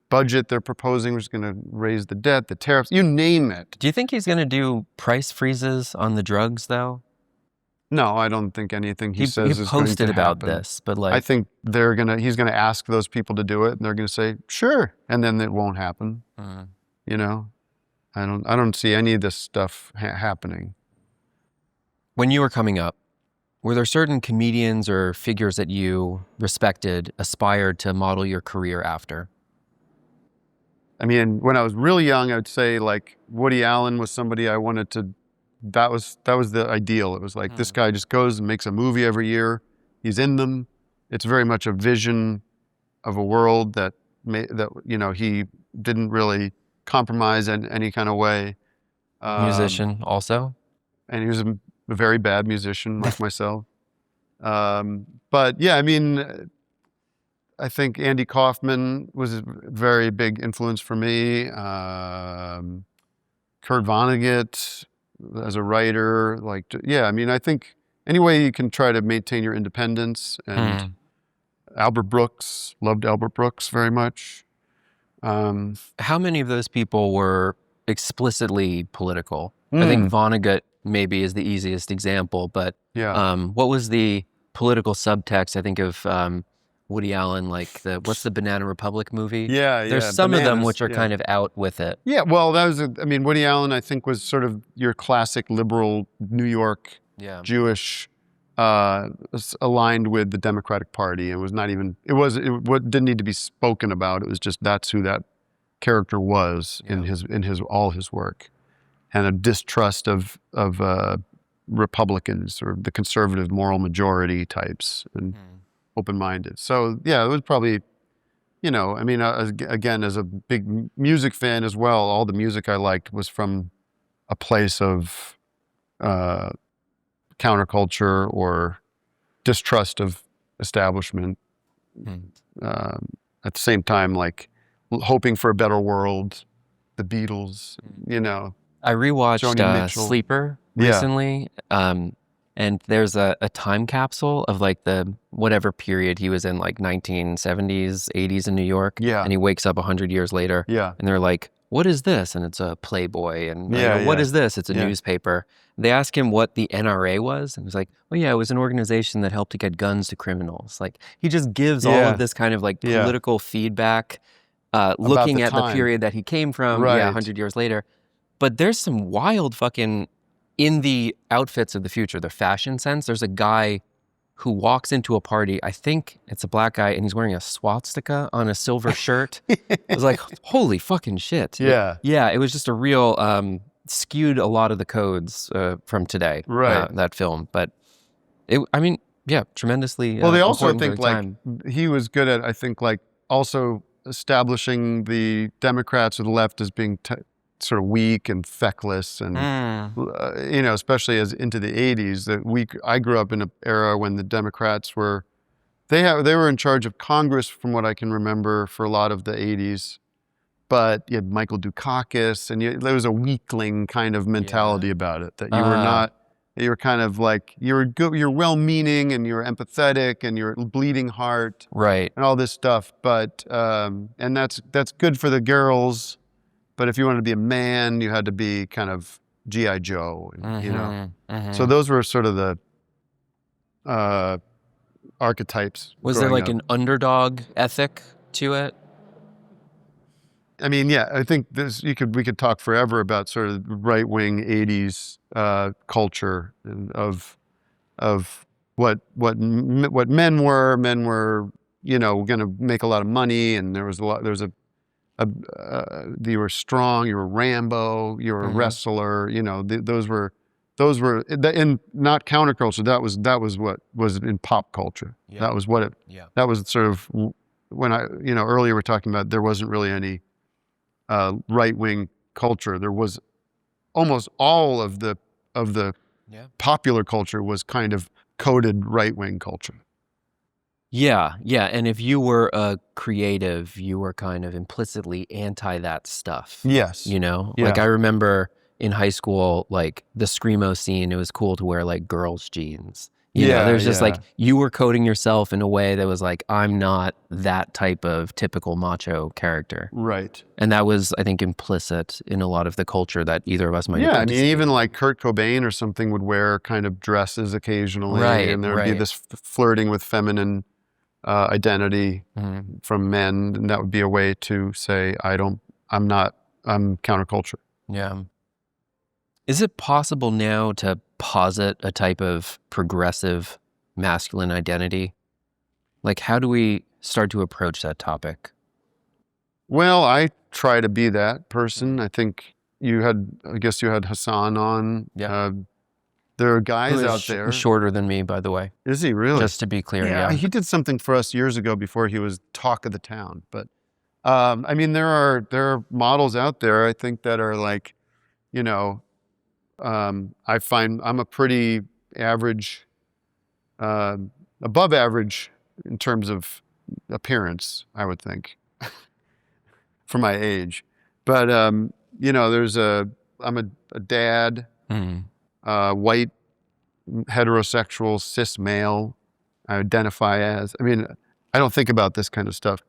budget they're proposing, which is going to raise the debt, the tariffs, you name it. Do you think he's going to do price freezes on the drugs, though? No, I don't think anything he says is going to happen. He posted about this, but like, I think he's going to ask those people to do it, and they're going to say, sure, and then it won't happen. I don't see any of this stuff happening. When you were coming up, were there certain comedians or figures that you respected, aspired to model your career after? I mean, when I was really young, I would say like Woody Allen was somebody I wanted to. That was the ideal. It was like this guy just goes and makes a movie every year. He's in them. It's very much a vision of a world that he didn't really compromise in any kind of way. Musician also? And he was a very bad musician like myself. But yeah, I mean, I think Andy Kaufman was a very big influence for me. Kurt Vonnegut as a writer, I think any way you can try to maintain your independence. And Albert Brooks, loved Albert Brooks very much. How many of those people were explicitly political? I think Vonnegut maybe is the easiest example, but what was the political subtext? I think of Woody Allen, like what's the Banana Republic movie? Yeah, There's yeah, some of them Bananas, which are yeah. kind of out with it. Yeah, well, I mean, Woody Allen, I think, was sort of your classic liberal New York Jewish, aligned with the Democratic Party. It was not even, didn't need to be spoken about. It was just that's who that character was in all his work, and a distrust of Republicans or the conservative moral majority types, and open-minded. So yeah, it was probably. I mean, again, as a big music fan as well, all the music I liked was from a place of counterculture or distrust of establishment. At the same time, like hoping for a better world, the Beatles, I rewatched Joni Mitchell. Sleeper recently, and there's a time capsule of like the whatever period he was in, like 1970s, 80s in New York. Yeah. And he wakes up 100 years later. Yeah. And they're like, what is this? And it's a Playboy. And what is this? It's a newspaper. They ask him what the NRA was. And he's like, oh yeah, it was an organization that helped to get guns to criminals. Like he just gives all of this kind of like political feedback, looking at the period that he came from, 100 years later. But there's some wild fucking, in the outfits of the future, the fashion sense, there's a guy who walks into a party, I think it's a black guy, and he's wearing a swastika on a silver shirt. I was like, holy fucking shit. Yeah. It was just a real, skewed a lot of the codes from today, that film. But, tremendously well, they also important think, like, he was good at, I think, like, also establishing the Democrats or the left as being sort of weak and feckless, and especially as into the 80s. I grew up in an era when the Democrats were they were in charge of Congress, from what I can remember, for a lot of the 80s. But you had Michael Dukakis, and there was a weakling kind of mentality about it, that you were not. You were kind of like, you were good, you're well-meaning, and you're empathetic, and you're bleeding heart, right, and all this stuff. But and that's good for the girls. But if you wanted to be a man, you had to be kind of G.I. Joe, So those were sort of the archetypes. Was there like an underdog ethic to it? I mean, yeah, I think we could talk forever about sort of right-wing 80s culture of what men were. Men were, going to make a lot of money, and there was you were strong, you were Rambo, you were a wrestler, those were in not counterculture. That was what was in pop culture. That was what that was sort of when earlier we're talking about there wasn't really any right-wing culture. There was almost all of the popular culture was kind of coded right-wing culture. Yeah. And if you were a creative, you were kind of implicitly anti that stuff. Yes. Like I remember in high school, like the screamo scene, it was cool to wear like girls' jeans. There's just like, you were coding yourself in a way that was like, I'm not that type of typical macho character. Right. And that was, I think, implicit in a lot of the culture that either of us might have. Yeah, I mean, even like Kurt Cobain or something would wear kind of dresses occasionally. Right, and there would be this flirting with feminine identity from men, and that would be a way to say, I'm counterculture. Yeah. Is it possible now to posit a type of progressive masculine identity? Like, how do we start to approach that topic? Well, I try to be that person. I think I guess you had Hassan on. Yeah. There are guys out there. He's shorter than me, by the way. Is he really? Just to be clear, yeah. He did something for us years ago before he was talk of the town. But I mean, there are models out there, I think, that are like, I find I'm a pretty average, above average in terms of appearance, I would think, for my age. But I'm a dad. White, heterosexual, cis male, I identify as. I mean, I don't think about this kind of stuff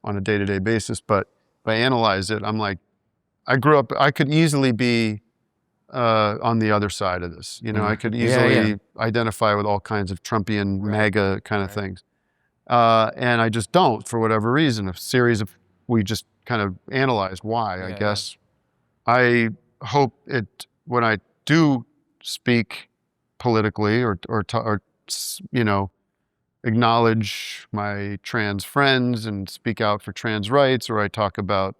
on a day-to-day basis, but if I analyze it, I'm like, I could easily be on the other side of this. I could easily identify with all kinds of Trumpian, MAGA kind of things. And I just don't, for whatever reason. We just kind of analyzed why, I guess. I hope when I do speak politically or acknowledge my trans friends and speak out for trans rights, or I talk about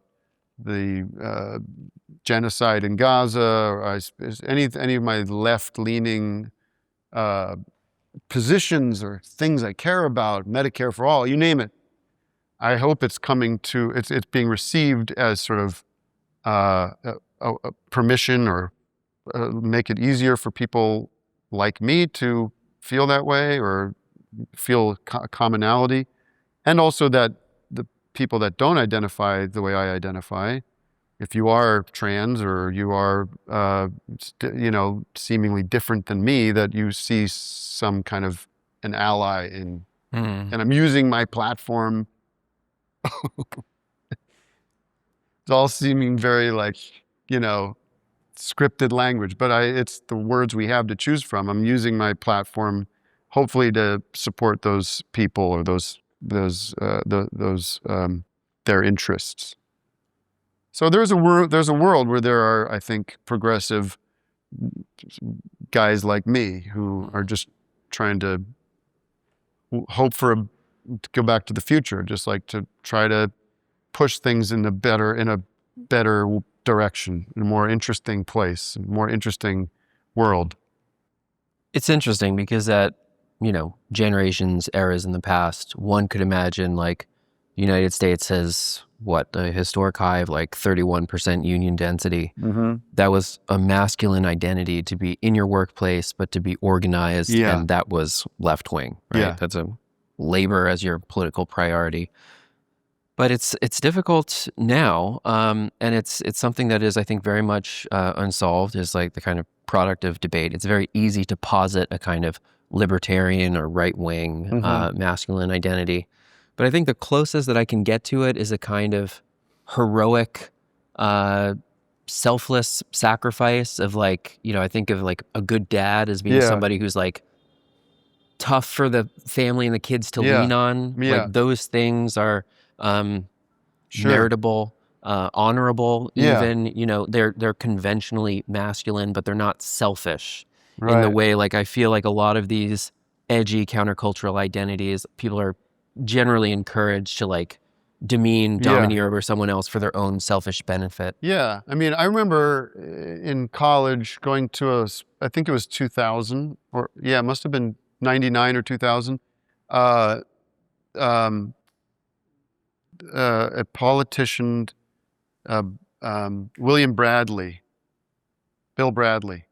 the genocide in Gaza, or any of my left-leaning positions or things I care about, Medicare for all, you name it. I hope it's being received as sort of a permission, or make it easier for people like me to feel that way or feel commonality. And also that the people that don't identify the way I identify, if you are trans or you are, seemingly different than me, that you see some kind of an ally in, and I'm using my platform. It's all seeming very scripted language, but it's the words we have to choose from. I'm using my platform, hopefully, to support those people or their interests. So there's a world where there are, I think, progressive guys like me who are just trying to hope to go back to the future, just like to try to push things in a better direction, in a more interesting place, a more interesting world. It's interesting because at, generations, eras in the past, one could imagine the United States has a historic high of 31% union density. Mm-hmm. That was a masculine identity to be in your workplace, but to be organized. Yeah. And that was left wing, right? Yeah. That's a labor as your political priority. But it's difficult now, and it's something that is, I think, very much unsolved. Is the kind of product of debate. It's very easy to posit a kind of libertarian or right wing masculine identity, but I think the closest that I can get to it is a kind of heroic, selfless sacrifice of I think of a good dad as being somebody who's tough for the family and the kids to lean on. Yeah. Those things are meritable, honorable, even, they're conventionally masculine, but they're not selfish in the way, I feel a lot of these edgy countercultural identities, people are generally encouraged to demean, domineer over someone else for their own selfish benefit. Yeah. I mean, I remember in college going to I think it was 2000, it must have been 99 or 2000. A politician, Bill Bradley.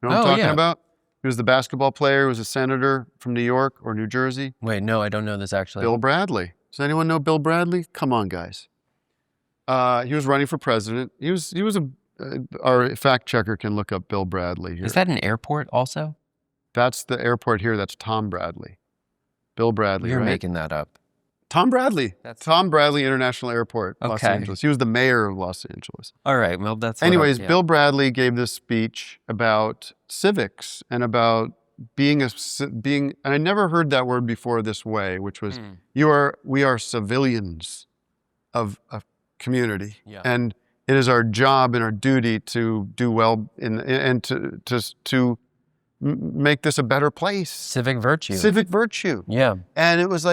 You know what I'm talking about? He was the basketball player. He was a senator from New York or New Jersey. Wait, no, I don't know this actually. Bill Bradley. Does anyone know Bill Bradley? Come on, guys. He was running for president. He was our fact checker can look up Bill Bradley here. Is that an airport also? That's the airport here. That's Tom Bradley. Bill Bradley, You're right? making that up. Tom Bradley. Tom Bradley International Airport, Los Angeles. He was the mayor of Los Angeles. All right. Well, that's... Anyways, Bill Bradley gave this speech about civics and about being, and I never heard that word before this way, which was, we are civilians of a community. Yeah. And it is our job and our duty to do well and to make this a better place. Civic virtue. Civic virtue. Yeah. And it was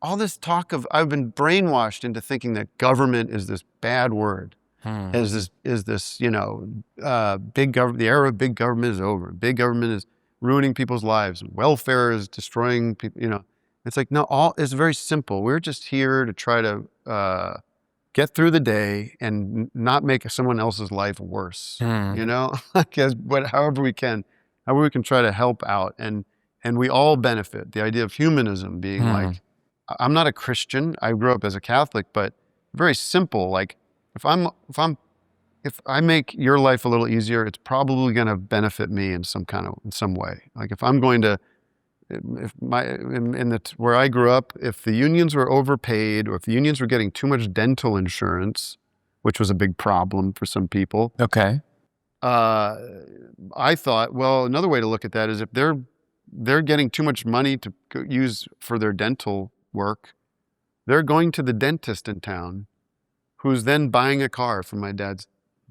all this talk of, I've been brainwashed into thinking that government is this bad word. Is this big government, the era of big government is over. Big government is ruining people's lives. Welfare is destroying people, It's no, it's very simple. We're just here to try to get through the day and not make someone else's life worse, however we can try to help out. And we all benefit. The idea of humanism being I'm not a Christian. I grew up as a Catholic, but very simple. If I make your life a little easier, it's probably going to benefit me in some way. If I'm going to, where I grew up, if the unions were overpaid or if the unions were getting too much dental insurance, which was a big problem for some people. Okay. I thought, well, another way to look at that is if they're they're getting too much money to use for their dental work. They're going to the dentist in town, who's then buying a car from my dad's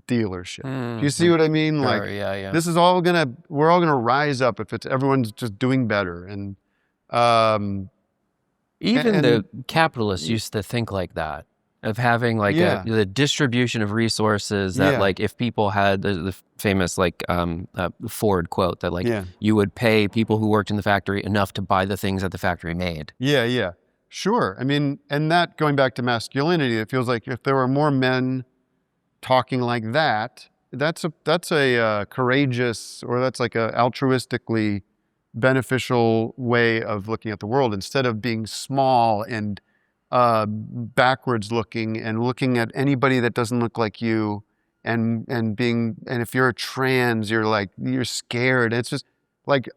dealership. Do you see what I mean? Sure, Like, yeah. this is all we're all gonna rise up if everyone's just doing better. And Even and the capitalists used to think like that, of having like the distribution of resources that like if people had the famous like Ford quote that like you would pay people who worked in the factory enough to buy the things that the factory made. Yeah. Sure. I mean, and that going back to masculinity, it feels like if there were more men talking like that, that's a courageous, or that's like a altruistically beneficial way of looking at the world, instead of being small and backwards looking and looking at anybody that doesn't look like you, and if you're a trans, you're scared. It's just like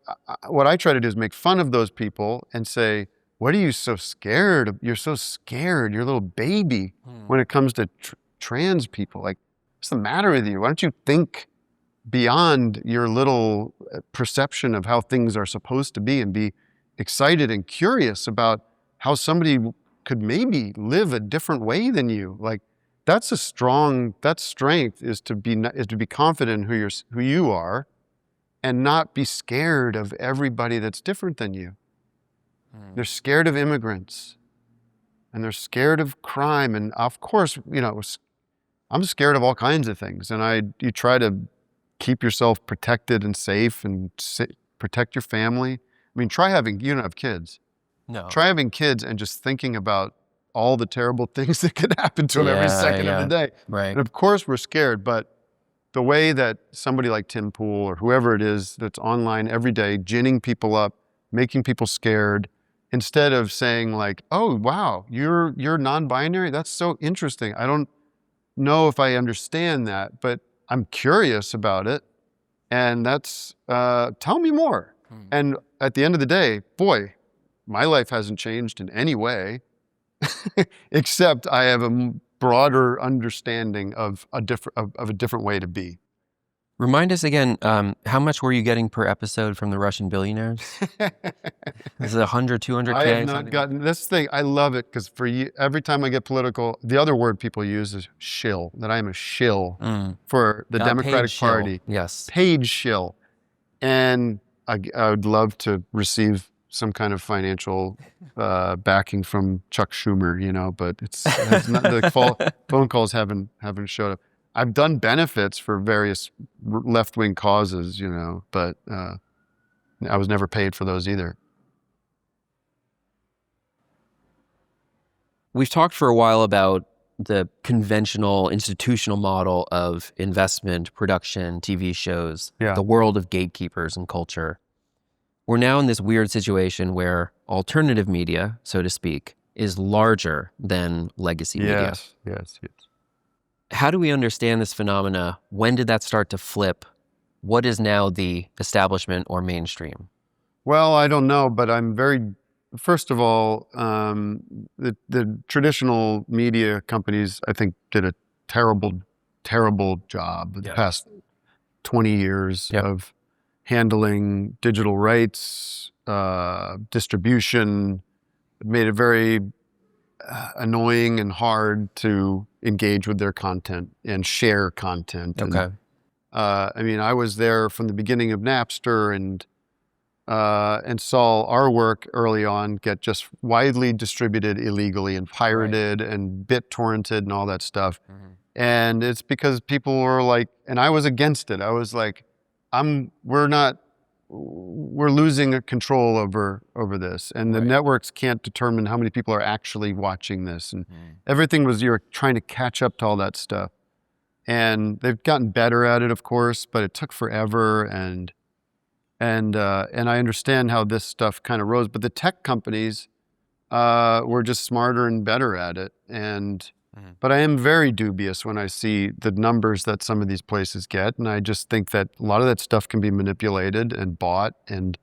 what I try to do is make fun of those people and say, what are you so scared of? You're so scared. You're a little baby when it comes to trans people. Like, what's the matter with you? Why don't you think beyond your little perception of how things are supposed to be, and be excited and curious about how somebody could maybe live a different way than you? Like, that's strength is to be confident in who you are, and not be scared of everybody that's different than you. They're scared of immigrants, and they're scared of crime. And of course, I'm scared of all kinds of things. And you try to keep yourself protected and safe, and protect your family. I mean, you don't have kids. No. Try having kids and just thinking about all the terrible things that could happen to them every second of the day. Right. And of course we're scared, but the way that somebody like Tim Pool or whoever it is that's online every day, ginning people up, making people scared, instead of saying like, oh, wow, you're non-binary? That's so interesting. I don't know if I understand that, but I'm curious about it. And that's, tell me more. And at the end of the day, boy, my life hasn't changed in any way, except I have a broader understanding of a different way to be. Remind us again, how much were you getting per episode from the Russian billionaires? Is it 100, 200K? I have not gotten this thing. I love it because every time I get political, the other word people use is shill, that I am a shill for the Democratic Party. Yes. Paid shill. And I would love to receive some kind of financial backing from Chuck Schumer, but it's not, the phone calls haven't showed up. I've done benefits for various left-wing causes, but I was never paid for those either. We've talked for a while about the conventional institutional model of investment, production, TV shows, the world of gatekeepers and culture. We're now in this weird situation where alternative media, so to speak, is larger than legacy media. Yes. How do we understand this phenomena? When did that start to flip? What is now the establishment or mainstream? Well, I don't know, but first of all, the traditional media companies, I think, did a terrible, terrible job the past 20 years of handling digital rights, distribution. It made it very annoying and hard to engage with their content and share content. Okay. And, I was there from the beginning of Napster and saw our work early on get just widely distributed illegally and pirated and BitTorrented and all that stuff. And it's because people were like, and I was against it. I was like, we're losing control over this, and the networks can't determine how many people are actually watching this, and everything you're trying to catch up to all that stuff. And they've gotten better at it, of course, but it took forever, and I understand how this stuff kind of rose, but the tech companies were just smarter and better at it. But I am very dubious when I see the numbers that some of these places get, and I just think that a lot of that stuff can be manipulated and bought, and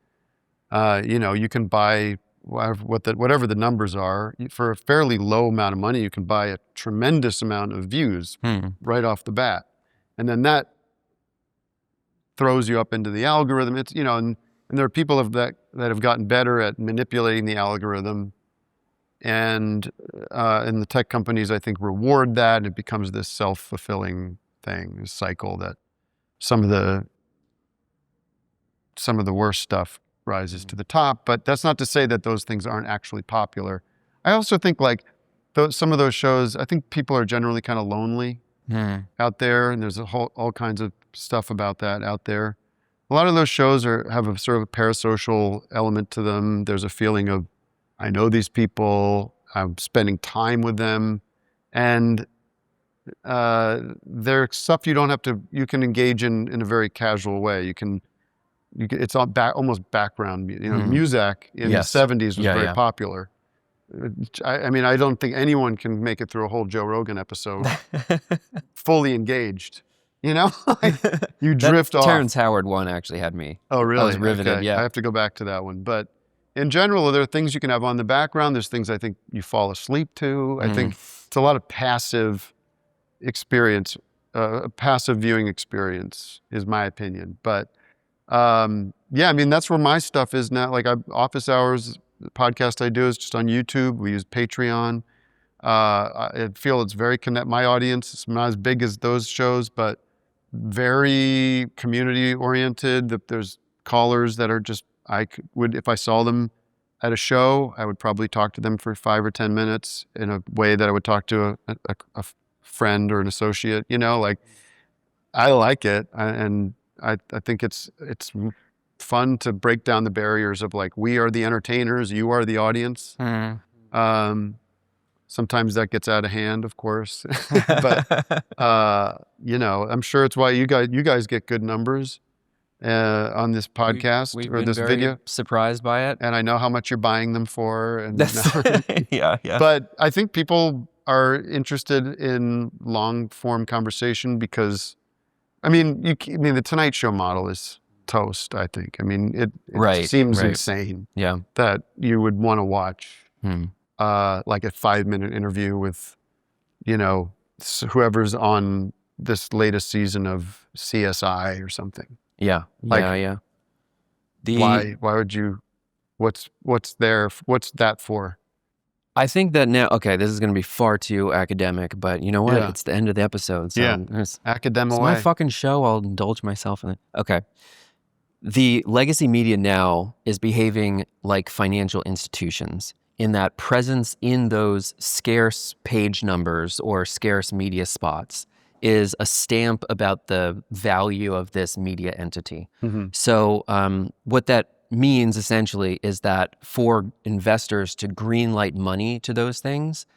you can buy whatever the numbers are for a fairly low amount of money. You can buy a tremendous amount of views right off the bat, and then that throws you up into the algorithm. It's and And there are people that have gotten better at manipulating the algorithm. And the tech companies, I think, reward that. And it becomes this self-fulfilling thing, this cycle that some of the worst stuff rises to the top. But that's not to say that those things aren't actually popular. I also think like some of those shows, I think people are generally kind of lonely out there, and there's all kinds of stuff about that out there. A lot of those shows have a sort of a parasocial element to them. There's a feeling of, I know these people, I'm spending time with them, and they're stuff you can engage in a very casual way. It's almost background. Muzak in the 70s was very popular. I mean, I don't think anyone can make it through a whole Joe Rogan episode fully engaged. You drift off. Terrence Howard one actually had me. Oh, really? I was riveted, okay. yeah. I have to go back to that one. But in general, there are things you can have on the background. There's things I think you fall asleep to. I think it's a lot of passive experience, a passive viewing experience is my opinion. But I mean, that's where my stuff is now. Like Office Hours, the podcast I do is just on YouTube. We use Patreon. I feel it's very my audience is not as big as those shows, but very community oriented. There's callers that are just, if I saw them at a show, I would probably talk to them for 5 or 10 minutes in a way that I would talk to a friend or an associate, like I like it. And I think it's fun to break down the barriers of like, we are the entertainers, you are the audience. Sometimes that gets out of hand, of course, but I'm sure it's why you guys get good numbers on this podcast we've or been this very video. Surprised by it, and I know how much you're buying them for. And yeah. But I think people are interested in long form conversation because, I mean, the Tonight Show model is toast. I think. I mean, it seems insane. Yeah. That you would want to watch. Like a 5-minute interview with, whoever's on this latest season of CSI or something. Yeah. Why would you, what's that for? I think that now, okay, this is going to be far too academic, but you know what? Yeah. It's the end of the episode. So Academic it's way. my fucking show. I'll indulge myself in it. Okay. The legacy media now is behaving like financial institutions, in that presence in those scarce page numbers or scarce media spots is a stamp about the value of this media entity. So what that means essentially is that for investors to greenlight money to those things,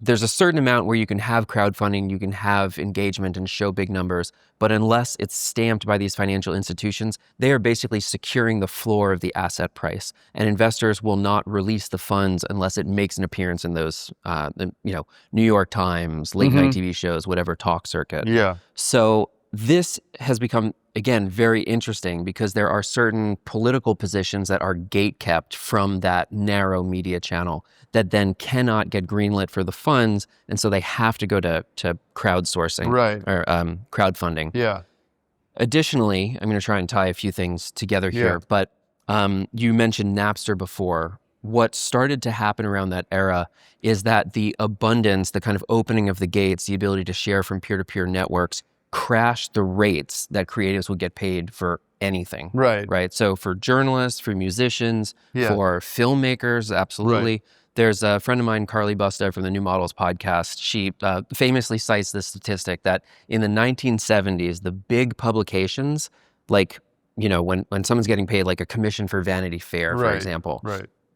there's a certain amount where you can have crowdfunding, you can have engagement and show big numbers, but unless it's stamped by these financial institutions, they are basically securing the floor of the asset price. And investors will not release the funds unless it makes an appearance in those, New York Times, late night TV shows, whatever talk circuit. Yeah. So this has become, again, very interesting because there are certain political positions that are gatekept from that narrow media channel that then cannot get greenlit for the funds, and so they have to go to crowdsourcing or crowdfunding. Yeah. Additionally, I'm going to try and tie a few things together here, but you mentioned Napster before. What started to happen around that era is that the abundance, the kind of opening of the gates, the ability to share from peer-to-peer networks crashed the rates that creatives would get paid for anything. Right. So for journalists, for musicians, for filmmakers, absolutely. Right. There's a friend of mine, Carly Busta from the New Models podcast. She famously cites this statistic that in the 1970s, the big publications, like, when someone's getting paid like a commission for Vanity Fair, for example,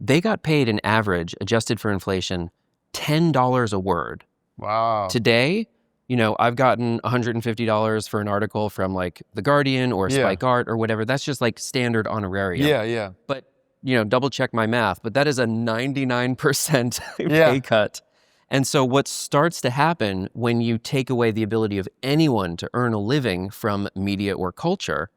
they got paid an average, adjusted for inflation, $10 a word. Wow. Today, I've gotten $150 for an article from like The Guardian or Spike Art or whatever. That's just like standard honorarium. Yeah. But, double check my math, but that is a 99% pay cut. And so what starts to happen when you take away the ability of anyone to earn a living from media or culture,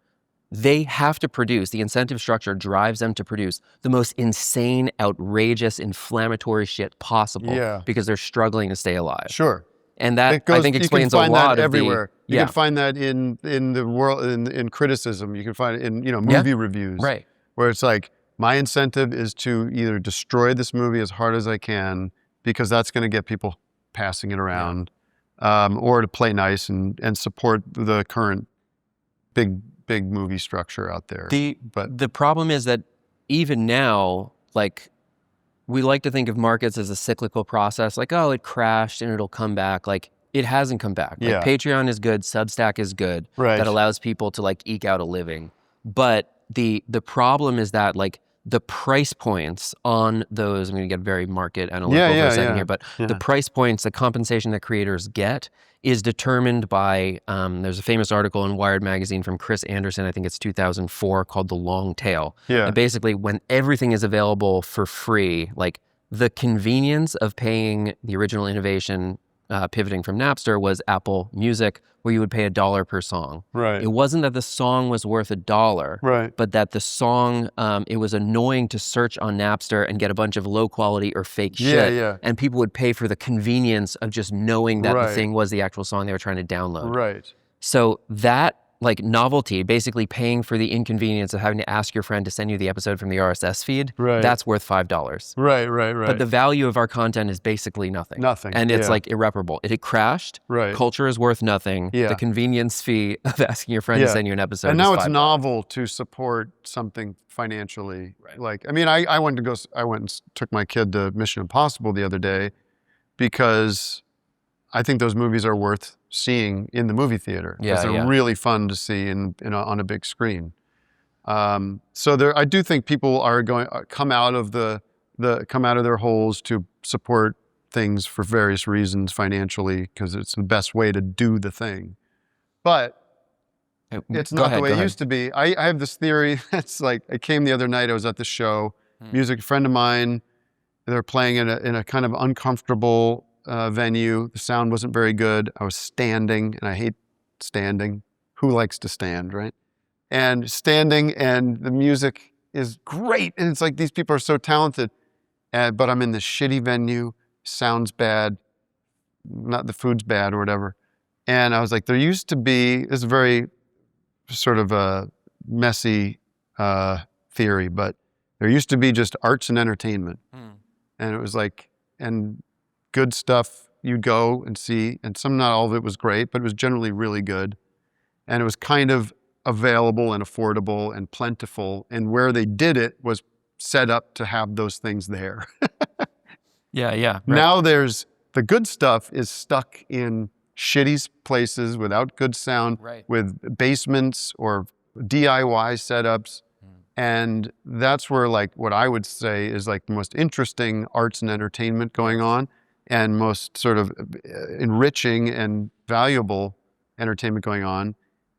they have to produce, the incentive structure drives them to produce the most insane, outrageous, inflammatory shit possible because they're struggling to stay alive. Sure. And that, It goes, I think, explains a you can find lot that of everywhere. the... You can find that in the world, in criticism. You can find it in, movie reviews. Right. Where it's like, my incentive is to either destroy this movie as hard as I can, because that's going to get people passing it around, or to play nice and support the current big movie structure out there. The problem is that even now, like, we like to think of markets as a cyclical process, like, oh, it crashed and it'll come back. Like, it hasn't come back. Like, Patreon is good, Substack is good. Right. That allows people to, like, eke out a living. But the problem is that, like, the price points on those, I'm going to get very market analytical for a second here, but the price points, the compensation that creators get is determined by, there's a famous article in Wired magazine from Chris Anderson, I think it's 2004, called The Long Tail. Yeah. And basically, when everything is available for free, like, the convenience of paying the original innovation, pivoting from Napster, was Apple Music, where you would pay $1 per song. Right. It wasn't that the song was worth $1, right, but that the song, it was annoying to search on Napster and get a bunch of low quality or fake shit. Yeah. And people would pay for the convenience of just knowing that the thing was the actual song they were trying to download. Right. So that, like, novelty, basically paying for the inconvenience of having to ask your friend to send you the episode from the RSS feed, that's worth $5. Right. But the value of our content is basically nothing. Nothing. And it's like irreparable. It had crashed. Right. Culture is worth nothing. Yeah. The convenience fee of asking your friend to send you an episode and now is it's $5. novel to support something financially. Right. Like, I mean, I went and took my kid to Mission Impossible the other day because I think those movies are worth seeing in the movie theater. Because they're really fun to see on a big screen. So I do think people are going come out of their holes to support things for various reasons financially, because it's the best way to do the thing. But it's not the way it used to be. I have this theory that's like, I came the other night, I was at the show, music, a friend of mine, they're playing in a kind of uncomfortable venue. The sound wasn't very good. I was standing, and I hate standing. Who likes to stand, right? And standing, and the music is great. And it's like, these people are so talented. But I'm in this shitty venue, sounds bad, not the food's bad or whatever. And I was like, there used to be, this is very sort of a messy theory, but there used to be just arts and entertainment. And it was like, and good stuff you'd go and see, and not all of it was great, but it was generally really good. And it was kind of available and affordable and plentiful, and where they did it was set up to have those things there. Right. Now there's, the good stuff is stuck in shitty places without good sound, with basements or DIY setups. And that's where, like, what I would say is like the most interesting arts and entertainment going on, and most sort of enriching and valuable entertainment going on.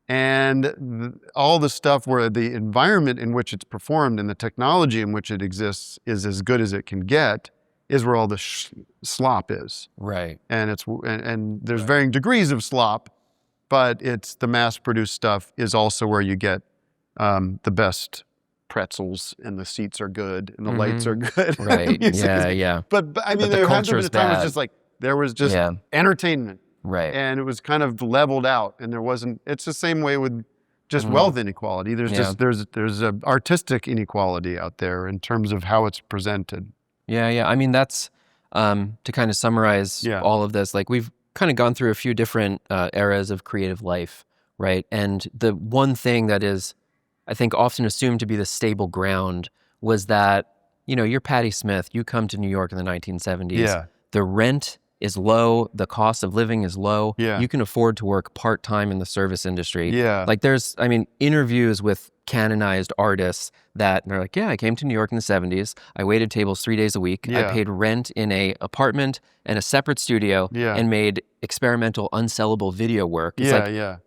And all the stuff where the environment in which it's performed and the technology in which it exists is as good as it can get, is where all the slop is. Right. And there's varying degrees of slop, but it's the mass-produced stuff is also where you get the best pretzels, and the seats are good, and the lights are good. Right. But I mean, there hasn't been a time it's just like, there was just entertainment. Right. And it was kind of leveled out, and there wasn't, it's the same way with just wealth inequality. There's just, there's a artistic inequality out there in terms of how it's presented. Yeah. I mean, that's, to kind of summarize all of this, like, we've kind of gone through a few different eras of creative life, right? And the one thing that is, I think, often assumed to be the stable ground was that, you're Patti Smith, you come to New York in the 1970s. Yeah. The rent is low, the cost of living is low. Yeah. You can afford to work part-time in the service industry. Yeah. Like, there's, interviews with canonized artists that they're like, I came to New York in the 70s. I waited tables 3 days a week. I paid rent in a apartment and a separate studio and made experimental unsellable video work. It's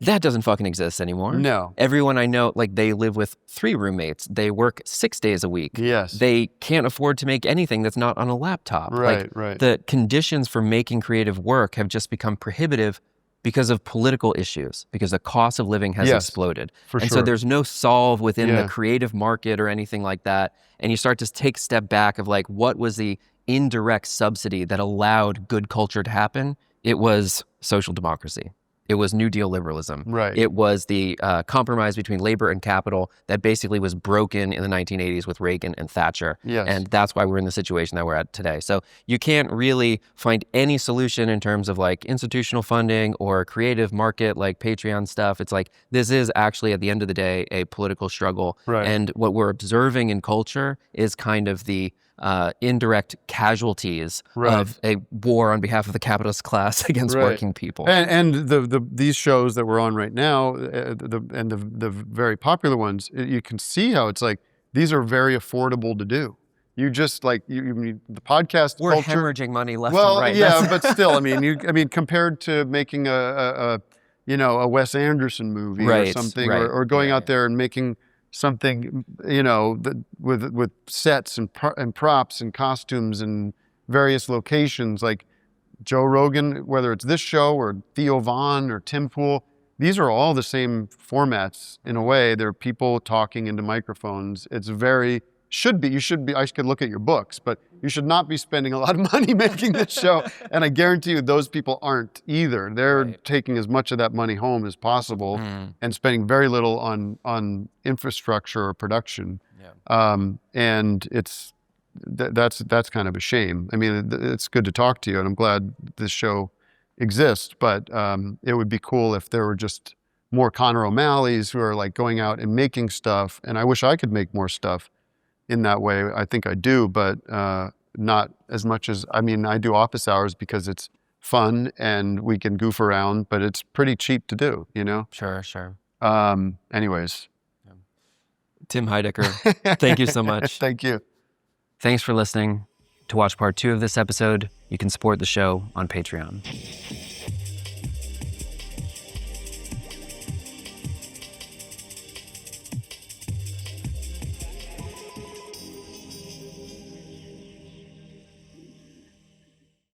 that doesn't fucking exist anymore. No. Everyone I know, like, they live with 3 roommates. They work 6 days a week. Yes. They can't afford to make anything that's not on a laptop. Right. The conditions for making creative work have just become prohibitive because of political issues, because the cost of living has exploded. So there's no solve within the creative market or anything like that. And you start to take a step back of, like, what was the indirect subsidy that allowed good culture to happen? It was social democracy. It was New Deal liberalism. Right. It was the compromise between labor and capital that basically was broken in the 1980s with Reagan and Thatcher. Yes. And that's why we're in the situation that we're at today. So you can't really find any solution in terms of like institutional funding or creative market like Patreon stuff. It's like this is actually at the end of the day a political struggle. Right. And what we're observing in culture is kind of the indirect casualties Right. of a war on behalf of the capitalist class against Right. working people. And these shows that we're on right now, the very popular ones, you can see how it's like these are very affordable to do. You just like the podcast We're culture. hemorrhaging money left Well, and right. yeah, but still, I mean, compared to making a Wes Anderson movie or Right, something, right. or going Yeah, out there and making something, with sets and props and costumes and various locations, like Joe Rogan, whether it's this show or Theo Von or Tim Pool, these are all the same formats in a way. They're people talking into microphones. It's you should be, I could look at your books, but you should not be spending a lot of money making this show. And I guarantee you those people aren't either. They're Right. taking as much of that money home as possible and spending very little on infrastructure or production. Yeah. And that's kind of a shame. I mean, it's good to talk to you, and I'm glad this show exists, but it would be cool if there were just more Connor O'Malley's who are like going out and making stuff. And I wish I could make more stuff in that way. I think I do, but not as much as, I do office hours because it's fun and we can goof around, but it's pretty cheap to do, Sure. Anyways. Tim Heidecker, thank you so much. Thank you. Thanks for listening. To watch part 2 of this episode, you can support the show on Patreon.